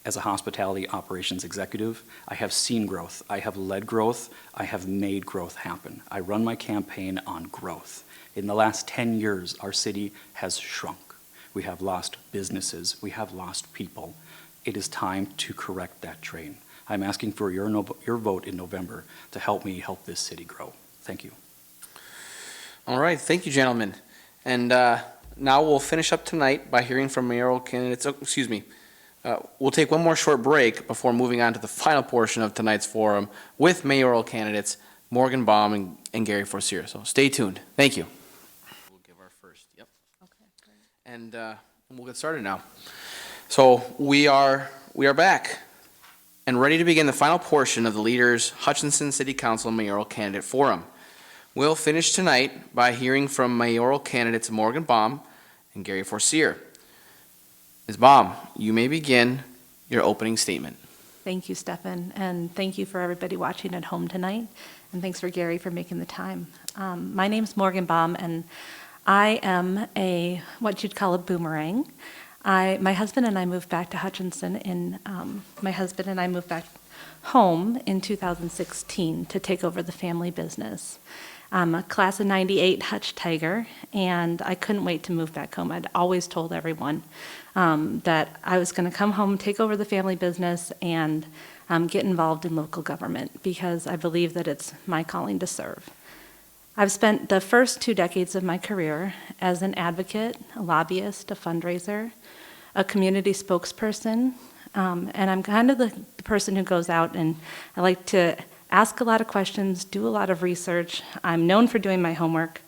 As a hospitality operations executive, I have seen growth, I have led growth, I have made growth happen. I run my campaign on growth. In the last 10 years, our city has shrunk. We have lost businesses, we have lost people. It is time to correct that train. I'm asking for your vote in November to help me help this city grow. Thank you. All right, thank you, gentlemen. And now we'll finish up tonight by hearing from mayoral candidates. Oh, excuse me. We'll take one more short break before moving on to the final portion of tonight's forum with mayoral candidates Morgan Baum and Gary Forcier. So stay tuned. Thank you. We'll give our first. Yep. Okay, great. And we'll get started now. So we are back and ready to begin the final portion of the Leaders Hutchinson City Council Mayoral Candidate Forum. We'll finish tonight by hearing from mayoral candidates Morgan Baum and Gary Forcier. Ms. Baum, you may begin your opening statement. Thank you, Stefan, and thank you for everybody watching at home tonight, and thanks for Gary for making the time. My name's Morgan Baum, and I am what you'd call a boomerang. My husband and I moved back to Hutchinson my husband and I moved back home in 2016 to take over the family business. I'm a class of 98 Hutch Tiger, and I couldn't wait to move back home. I'd always told everyone that I was going to come home, take over the family business, and get involved in local government because I believe that it's my calling to serve. I've spent the first 2 decades of my career as an advocate, a lobbyist, a fundraiser, a community spokesperson, and I'm kind of the person who goes out and I like to ask a lot of questions, do a lot of research. I'm known for doing my homework.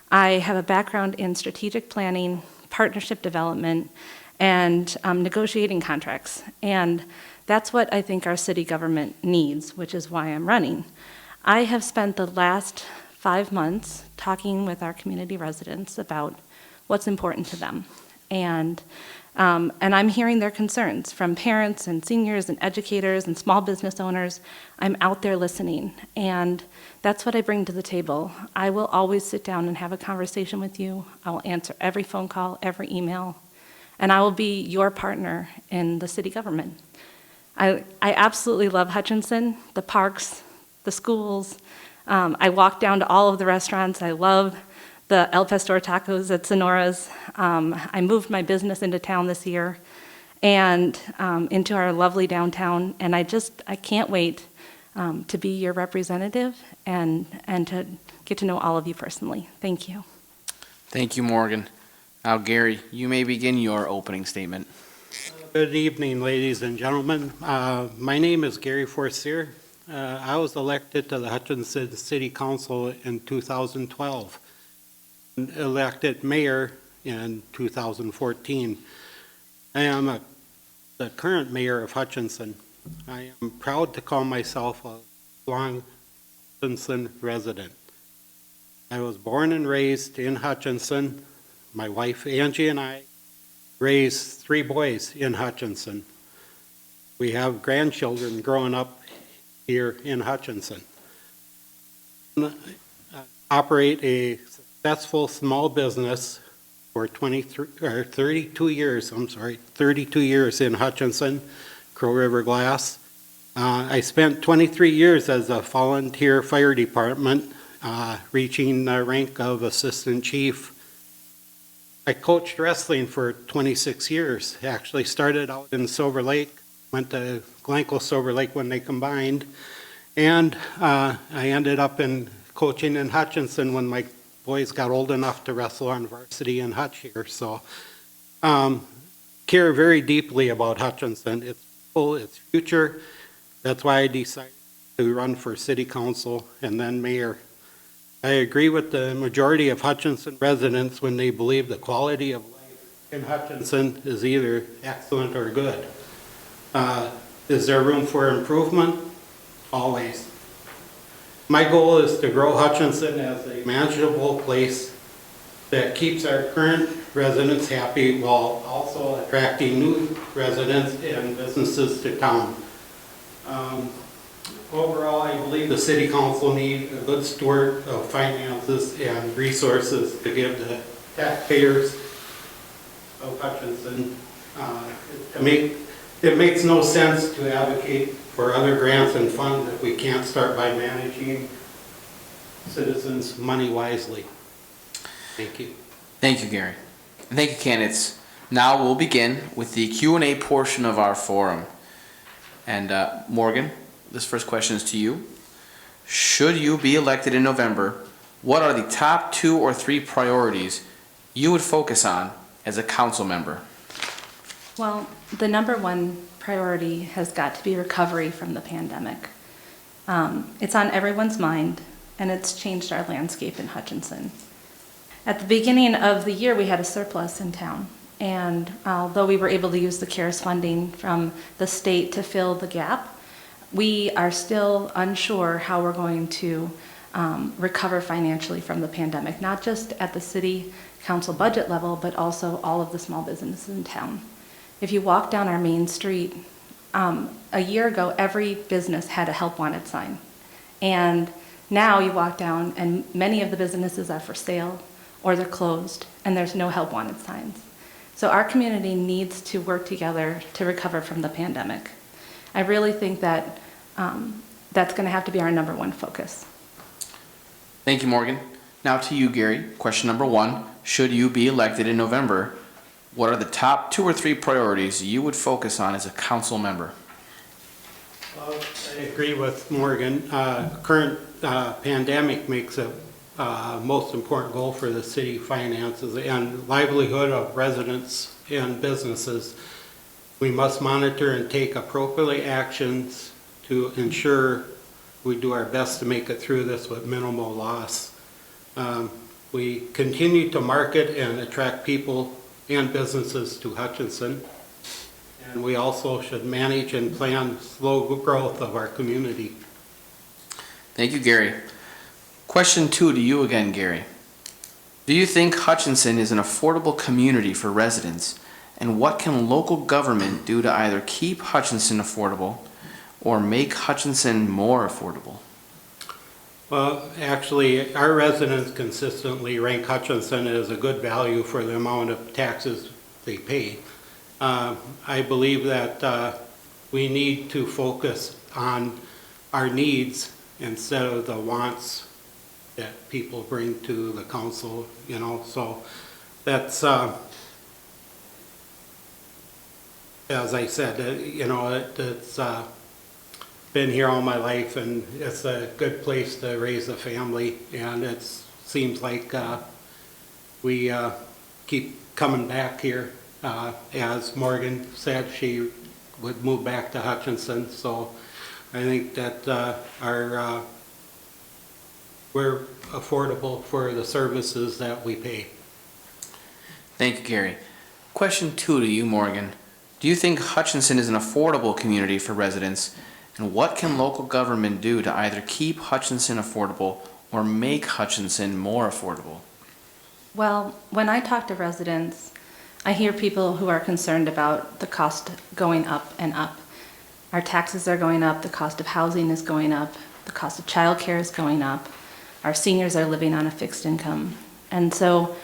I have a background in strategic planning, partnership development, and negotiating contracts. And that's what I think our city government needs, which is why I'm running. I have spent the last 5 months talking with our community residents about what's important to them. And I'm hearing their concerns from parents and seniors and educators and small business owners. I'm out there listening, and that's what I bring to the table. I will always sit down and have a conversation with you. I will answer every phone call, every email, and I will be your partner in the city government. I absolutely love Hutchinson, the parks, the schools. I walk down to all of the restaurants. I love the El Pastor tacos at Sonora's. I moved my business into town this year and into our lovely downtown, and I can't wait to be your representative and to get to know all of you personally. Thank you. Thank you, Morgan. Now, Gary, you may begin your opening statement. Good evening, ladies and gentlemen. My name is Gary Forcier. I was elected to the Hutchinson City Council in 2012. Elected mayor in 2014. I am the current mayor of Hutchinson. I am proud to call myself a long Hutchinson resident. I was born and raised in Hutchinson. My wife Angie and I raised 3 boys in Hutchinson. We have grandchildren growing up here in Hutchinson. I operate a successful small business for 32 years in Hutchinson, Crow River Glass. I spent 23 years as a volunteer fire department, reaching the rank of assistant chief. I coached wrestling for 26 years. Actually started out in Silver Lake, went to Glencoe Silver Lake when they combined. And I ended up in coaching in Hutchinson when my boys got old enough to wrestle on varsity in Hutch here. So care very deeply about Hutchinson, its people, its future. That's why I decided to run for city council and then mayor. I agree with the majority of Hutchinson residents when they believe the quality of life in Hutchinson is either excellent or good. Is there room for improvement? Always. My goal is to grow Hutchinson as a manageable place that keeps our current residents happy while also attracting new residents and businesses to town. Overall, I believe the city council needs a good steward of finances and resources to give the taxpayers of Hutchinson. It makes no sense to advocate for other grants and funds if we can't start by managing citizens' money wisely. Thank you. Thank you, Gary. Thank you, candidates. Now we'll begin with the Q&A portion of our forum. And Morgan, this first question is to you. Should you be elected in November, what are the top 2 or 3 priorities you would focus on as a council member? Well, the number one priority has got to be recovery from the pandemic. It's on everyone's mind, and it's changed our landscape in Hutchinson. At the beginning of the year, we had a surplus in town, and although we were able to use the CARES funding from the state to fill the gap, we are still unsure how we're going to recover financially from the pandemic, not just at the city council budget level, but also all of the small businesses in town. If you walk down our main street, a year ago, every business had a help wanted sign. And now you walk down and many of the businesses are for sale or they're closed and there's no help wanted signs. So our community needs to work together to recover from the pandemic. I really think that that's going to have to be our number one focus. Thank you, Morgan. Now to you, Gary. Question number 1. Should you be elected in November, what are the top 2 or 3 priorities you would focus on as a council member? I agree with Morgan. Current pandemic makes it most important goal for the city finances and livelihood of residents and businesses. We must monitor and take appropriate actions to ensure we do our best to make it through this with minimal loss. We continue to market and attract people and businesses to Hutchinson. And we also should manage and plan slow growth of our community. Thank you, Gary. Question 2 to you again, Gary. Do you think Hutchinson is an affordable community for residents? And what can local government do to either keep Hutchinson affordable or make Hutchinson more affordable? Well, actually, our residents consistently rank Hutchinson as a good value for the amount of taxes they pay. I believe that we need to focus on our needs instead of the wants that people bring to the council, you know, so that's, as I said, you know, it's been here all my life and it's a good place to raise a family, and it seems like we keep coming back here. As Morgan said, she would move back to Hutchinson, so I think that we're affordable for the services that we pay. Thank you, Gary. Question 2 to you, Morgan. Do you think Hutchinson is an affordable community for residents? And what can local government do to either keep Hutchinson affordable or make Hutchinson more affordable? Well, when I talk to residents, I hear people who are concerned about the cost going up and up. Our taxes are going up, the cost of housing is going up, the cost of childcare is going up. Our seniors are living on a fixed income. And so,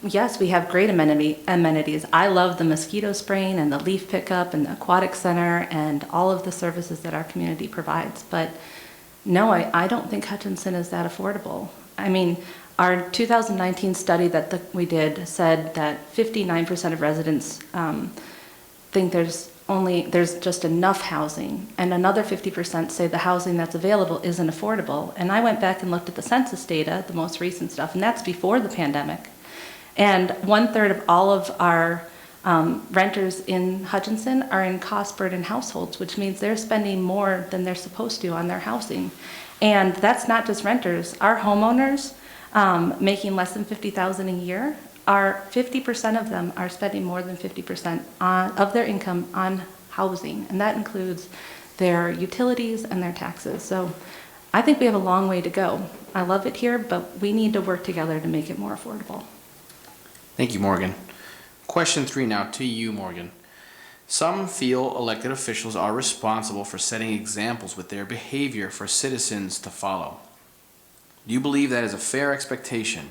yes, we have great amenities. I love the mosquito spraying and the leaf pickup and the aquatic center and all of the services that our community provides. But no, I don't think Hutchinson is that affordable. I mean, our 2019 study that we did said that 59% of residents think there's there's just enough housing, and another 50% say the housing that's available isn't affordable. And I went back and looked at the census data, the most recent stuff, and that's before the pandemic. And 1/3 of all of our renters in Hutchinson are in cost burden households, which means they're spending more than they're supposed to on their housing. And that's not just renters. Our homeowners making less than $50,000 a year, 50% of them are spending more than 50% of their income on housing, and that includes their utilities and their taxes. So I think we have a long way to go. I love it here, but we need to work together to make it more affordable. Thank you, Morgan. Question 3 now to you, Morgan. Some feel elected officials are responsible for setting examples with their behavior for citizens to follow. Do you believe that is a fair expectation?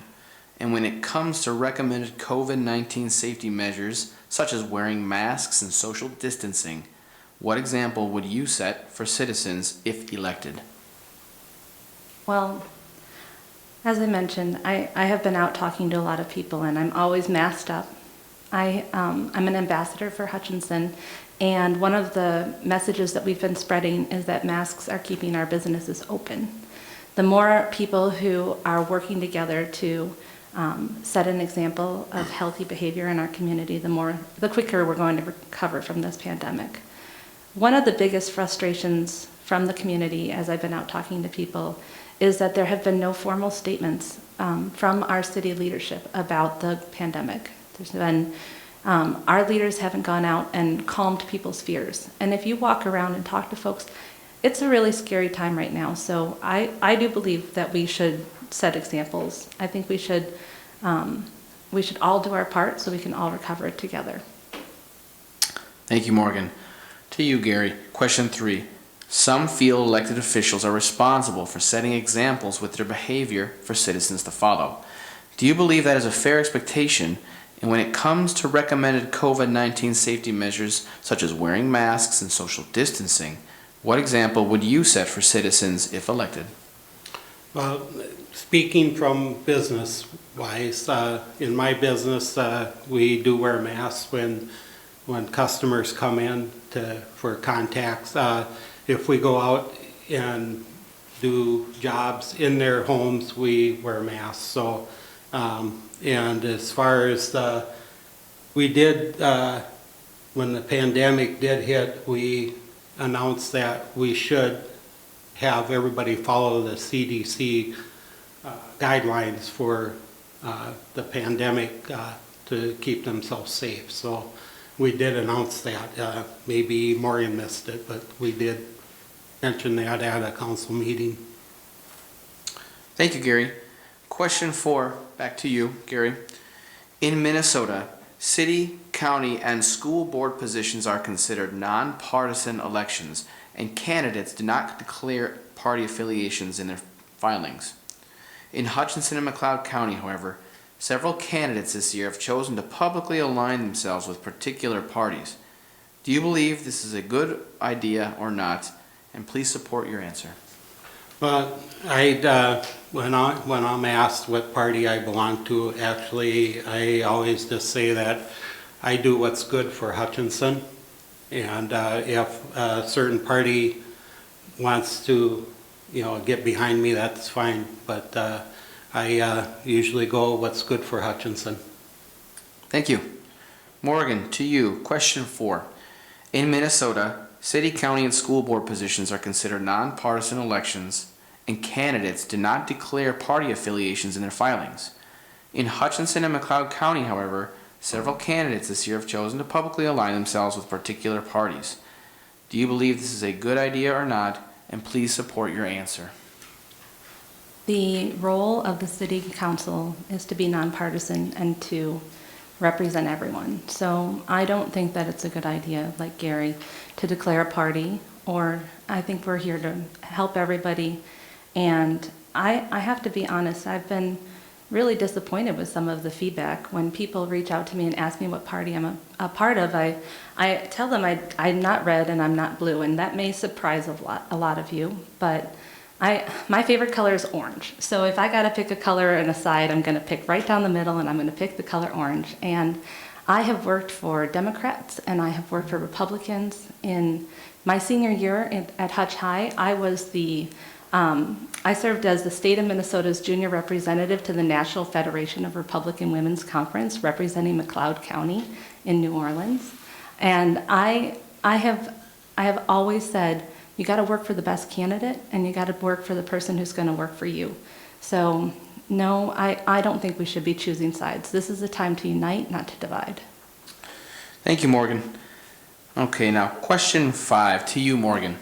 And when it comes to recommended COVID-19 safety measures, such as wearing masks and social distancing, what example would you set for citizens if elected? Well, as I mentioned, I have been out talking to a lot of people, and I'm always masked up. I'm an ambassador for Hutchinson, and one of the messages that we've been spreading is that masks are keeping our businesses open. The more people who are working together to set an example of healthy behavior in our community, the quicker we're going to recover from this pandemic. One of the biggest frustrations from the community, as I've been out talking to people, is that there have been no formal statements from our city leadership about the pandemic. There's been, our leaders haven't gone out and calmed people's fears. And if you walk around and talk to folks, it's a really scary time right now. So I do believe that we should set examples. I think we should all do our part so we can all recover together. Thank you, Morgan. To you, Gary. Question 3. Some feel elected officials are responsible for setting examples with their behavior for citizens to follow. Do you believe that is a fair expectation? And when it comes to recommended COVID-19 safety measures, such as wearing masks and social distancing, what example would you set for citizens if elected? Well, speaking from business-wise, in my business, we do wear masks when customers come in for contacts. If we go out and do jobs in their homes, we wear masks. So, and as far as we did, when the pandemic did hit, we announced that we should have everybody follow the CDC guidelines for the pandemic to keep themselves safe. So we did announce that. Maybe Maureen missed it, but we did mention that at a council meeting. Thank you, Gary. Question 4, back to you, Gary. In Minnesota, city, county, and school board positions are considered nonpartisan elections, and candidates do not declare party affiliations in their filings. In Hutchinson and McLeod County, however, several candidates this year have chosen to publicly align themselves with particular parties. Do you believe this is a good idea or not? And please support your answer. Well, when I'm asked what party I belong to, actually, I always just say that I do what's good for Hutchinson. And if a certain party wants to, get behind me, that's fine. But I usually go what's good for Hutchinson. Thank you. Morgan, to you. Question 4. In Minnesota, city, county, and school board positions are considered nonpartisan elections, and candidates do not declare party affiliations in their filings. In Hutchinson and McLeod County, however, several candidates this year have chosen to publicly align themselves with particular parties. Do you believe this is a good idea or not? And please support your answer. The role of the city council is to be nonpartisan and to represent everyone. So I don't think that it's a good idea, like Gary, to declare a party, or I think we're here to help everybody. And I have to be honest, I've been really disappointed with some of the feedback. When people reach out to me and ask me what party I'm a part of, I tell them I'm not red and I'm not blue, and that may surprise a lot of you, but my favorite color is orange. So if I gotta pick a color and a side, I'm gonna pick right down the middle, and I'm gonna pick the color orange. And I have worked for Democrats and I have worked for Republicans. In my senior year at Hutch High, I served as the state of Minnesota's junior representative to the National Federation of Republican Women's Conference, representing McLeod County in New Orleans. And I have always said, you got to work for the best candidate and you got to work for the person who's going to work for you. So no, I don't think we should be choosing sides. This is a time to unite, not to divide. Thank you, Morgan. Okay, now question 5 to you, Morgan.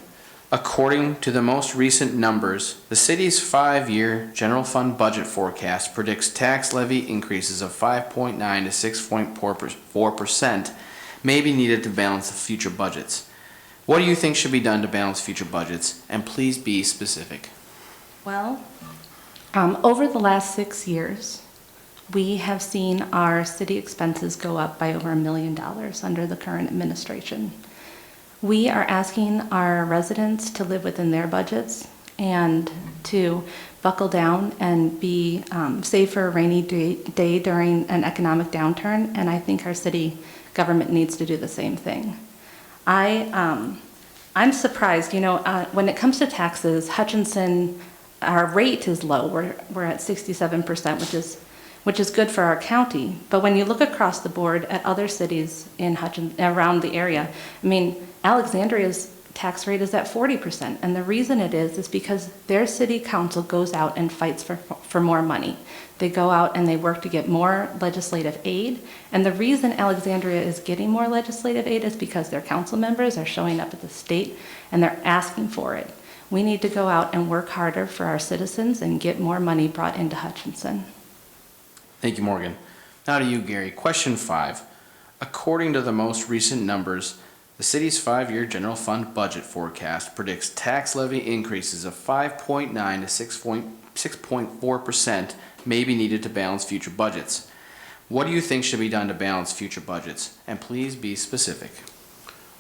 According to the most recent numbers, the city's 5-year general fund budget forecast predicts tax levy increases of 5.9 to 6.4% may be needed to balance the future budgets. What do you think should be done to balance future budgets? And please be specific. Well, over the last 6 years, we have seen our city expenses go up by over $1 million under the current administration. We are asking our residents to live within their budgets and to buckle down and be safe for a rainy day during an economic downturn, and I think our city government needs to do the same thing. I'm surprised, when it comes to taxes, Hutchinson, our rate is low. We're at 67%, which is good for our county. But when you look across the board at other cities in around the area, I mean, Alexandria's tax rate is at 40%. And the reason it is because their city council goes out and fights for more money. They go out and they work to get more legislative aid. And the reason Alexandria is getting more legislative aid is because their council members are showing up at the state and they're asking for it. We need to go out and work harder for our citizens and get more money brought into Hutchinson. Thank you, Morgan. Now to you, Gary. Question 5. According to the most recent numbers, the city's 5-year general fund budget forecast predicts tax levy increases of 5.9 to 6.4% may be needed to balance future budgets. What do you think should be done to balance future budgets? And please be specific.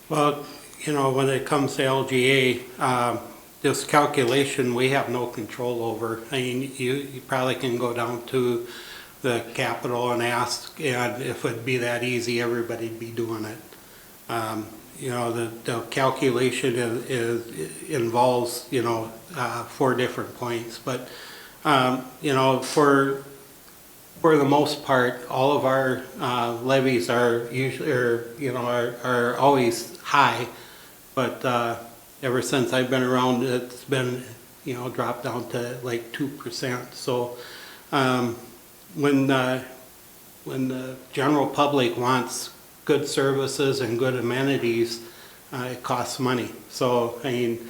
Well, when it comes to LGA, this calculation we have no control over. I mean, you probably can go down to the Capitol and ask, and if it'd be that easy, everybody'd be doing it. The calculation involves, 4 different points, but, for the most part, all of our levies are usually, are always high, but ever since I've been around, it's been, dropped down to like 2%. So when the general public wants good services and good amenities, it costs money. So, I mean,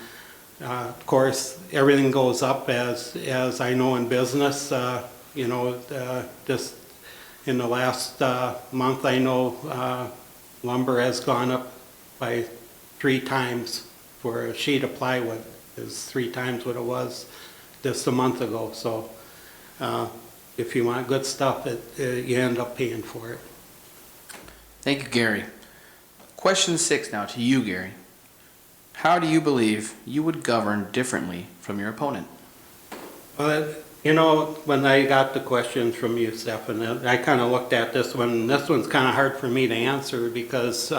of course, everything goes up as I know in business. Just in the last month, I know lumber has gone up by 3 times for a sheet of plywood. Is 3 times what it was just a month ago. So, if you want good stuff, you end up paying for it. Thank you, Gary. Question 6 now to you, Gary. How do you believe you would govern differently from your opponent? Well, when I got the question from you, Stefan, I kind of looked at this one. This one's kind of hard for me to answer because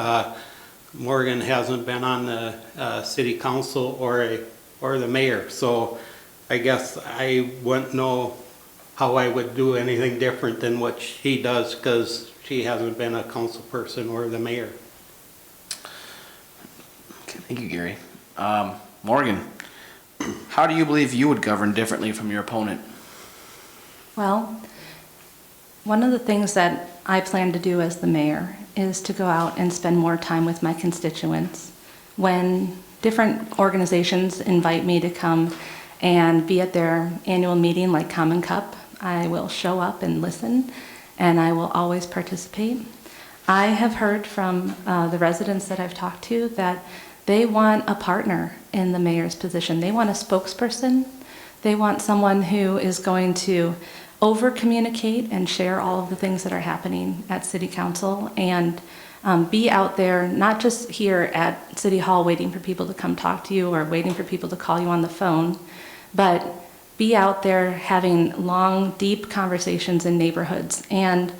Morgan hasn't been on the city council or the mayor. So I guess I wouldn't know how I would do anything different than what she does because she hasn't been a council person or the mayor. Okay, thank you, Gary. Morgan, how do you believe you would govern differently from your opponent? Well, one of the things that I plan to do as the mayor is to go out and spend more time with my constituents. When different organizations invite me to come and be at their annual meeting like Common Cup, I will show up and listen, and I will always participate. I have heard from the residents that I've talked to that they want a partner in the mayor's position. They want a spokesperson. They want someone who is going to over-communicate and share all of the things that are happening at City Council and be out there, not just here at City Hall waiting for people to come talk to you or waiting for people to call you on the phone, but be out there having long, deep conversations in neighborhoods. And,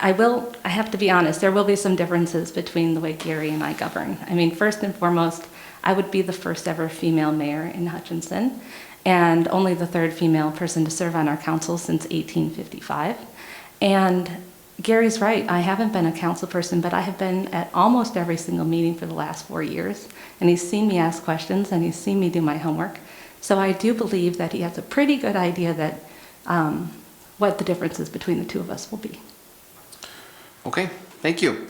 I have to be honest, there will be some differences between the way Gary and I govern. I mean, first and foremost, I would be the first ever female mayor in Hutchinson, and only the third female person to serve on our council since 1855. And Gary's right, I haven't been a council person, but I have been at almost every single meeting for the last 4 years, and he's seen me ask questions, and he's seen me do my homework. So I do believe that he has a pretty good idea that what the differences between the two of us will be. Okay, thank you.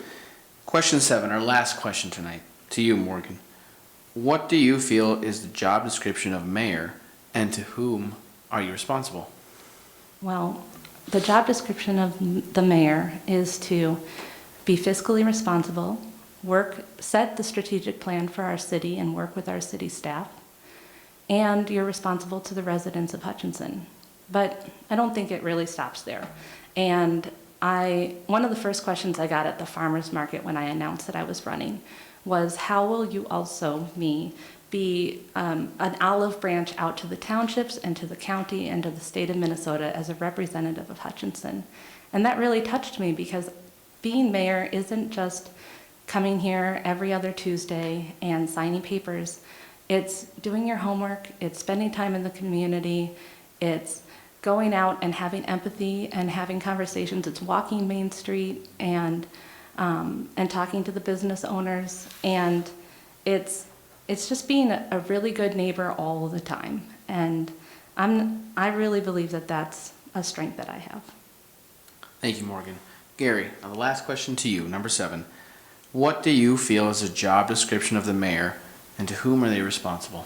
Question 7, our last question tonight, to you, Morgan. What do you feel is the job description of mayor, and to whom are you responsible? Well, the job description of the mayor is to be fiscally responsible, set the strategic plan for our city and work with our city staff, and you're responsible to the residents of Hutchinson. But I don't think it really stops there. And one of the first questions I got at the farmer's market when I announced that I was running was, how will you also, be an olive branch out to the townships and to the county and to the state of Minnesota as a representative of Hutchinson? And that really touched me, because being mayor isn't just coming here every other Tuesday and signing papers. It's doing your homework, it's spending time in the community, it's going out and having empathy and having conversations. It's walking Main Street and talking to the business owners. And it's just being a really good neighbor all the time. And I really believe that that's a strength that I have. Thank you, Morgan. Gary, the last question to you, number 7. What do you feel is a job description of the mayor, and to whom are they responsible?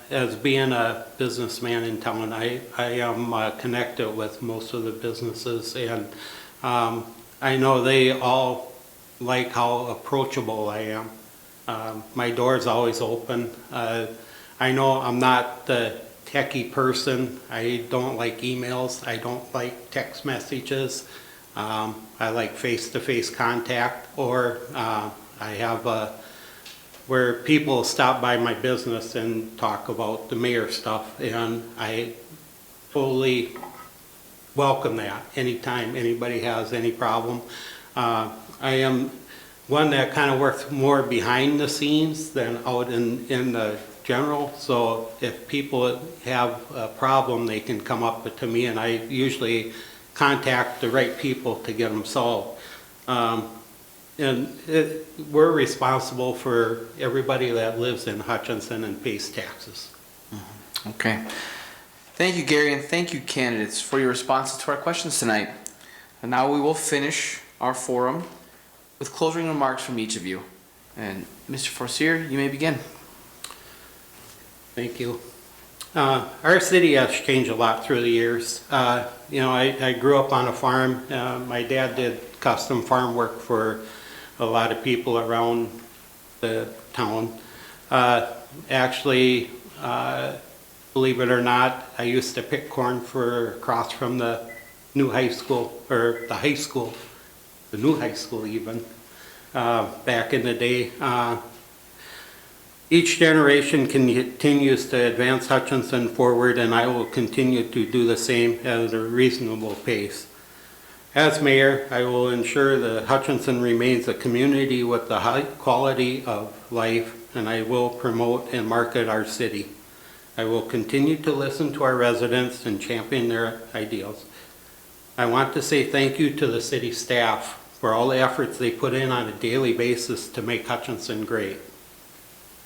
As being a businessman in town, I am connected with most of the businesses, and I know they all like how approachable I am. My door is always open. I know I'm not the techie person. I don't like emails. I don't like text messages. I like face-to-face contact, or I have where people stop by my business and talk about the mayor stuff, and I fully welcome that anytime anybody has any problem. I am one that kind of works more behind the scenes than out in the general, so if people have a problem, they can come up to me, and I usually contact the right people to get them solved. We're responsible for everybody that lives in Hutchinson and pays taxes. Okay. Thank you, Gary, and thank you, candidates, for your responses to our questions tonight. And now we will finish our forum with closing remarks from each of you. And Mr. Forcier, you may begin. Thank you. Our city has changed a lot through the years. I grew up on a farm. My dad did custom farm work for a lot of people around the town. Actually, believe it or not, I used to pick corn across from the new high school, or the high school, the new high school even, back in the day. Each generation continues to advance Hutchinson forward, and I will continue to do the same at a reasonable pace. As mayor, I will ensure that Hutchinson remains a community with the high quality of life, and I will promote and market our city. I will continue to listen to our residents and champion their ideals. I want to say thank you to the city staff for all the efforts they put in on a daily basis to make Hutchinson great.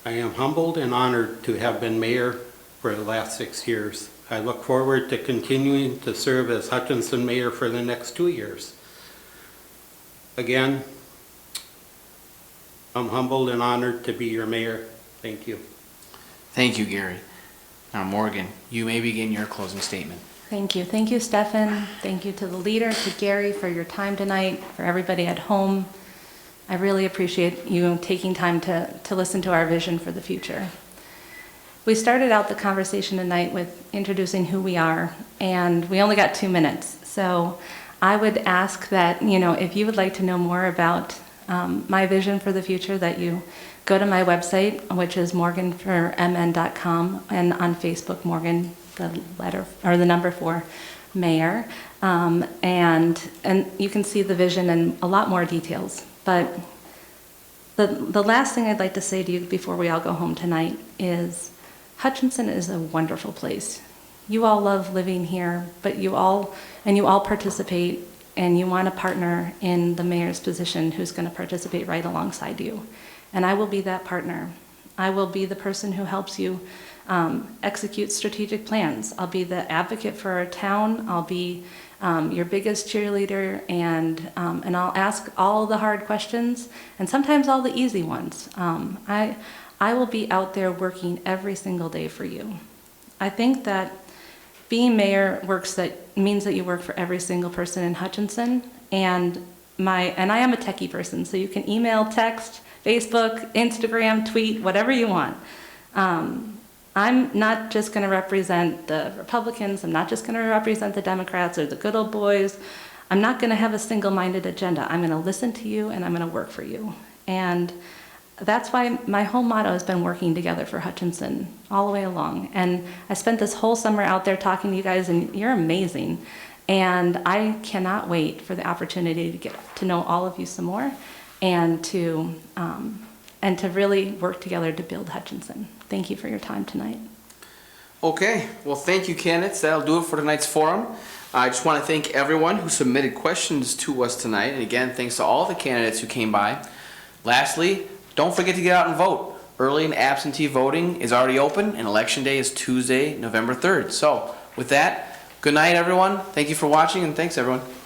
I am humbled and honored to have been mayor for the last 6 years. I look forward to continuing to serve as Hutchinson mayor for the next 2 years. Again, I'm humbled and honored to be your mayor. Thank you. Thank you, Gary. Now, Morgan, you may begin your closing statement. Thank you. Thank you, Stefan. Thank you to the leader, to Gary, for your time tonight, for everybody at home. I really appreciate you taking time to listen to our vision for the future. We started out the conversation tonight with introducing who we are, and we only got 2 minutes. So I would ask that, if you would like to know more about my vision for the future, that you go to my website, which is morganformn.com, and on Facebook, Morgan the letter, or the number for mayor. And you can see the vision and a lot more details. But the last thing I'd like to say to you before we all go home tonight is Hutchinson is a wonderful place. You all love living here, but you all participate, and you want a partner in the mayor's position who's going to participate right alongside you. And I will be that partner. I will be the person who helps you execute strategic plans. I'll be the advocate for our town. I'll be your biggest cheerleader, and I'll ask all the hard questions and sometimes all the easy ones. I will be out there working every single day for you. I think that being mayor means that you work for every single person in Hutchinson, and I am a techie person, so you can email, text, Facebook, Instagram, tweet, whatever you want. I'm not just going to represent the Republicans. I'm not just going to represent the Democrats or the good old boys. I'm not going to have a single-minded agenda. I'm going to listen to you, and I'm going to work for you. And that's why my whole motto has been working together for Hutchinson all the way along. And I spent this whole summer out there talking to you guys, and you're amazing. And I cannot wait for the opportunity to get to know all of you some more, and to really work together to build Hutchinson. Thank you for your time tonight. Okay, well, thank you, candidates. That'll do it for tonight's forum. I just want to thank everyone who submitted questions to us tonight. And again, thanks to all the candidates who came by. Lastly, don't forget to get out and vote. Early and absentee voting is already open, and Election Day is Tuesday, November 3rd. So with that, good night, everyone. Thank you for watching, and thanks, everyone.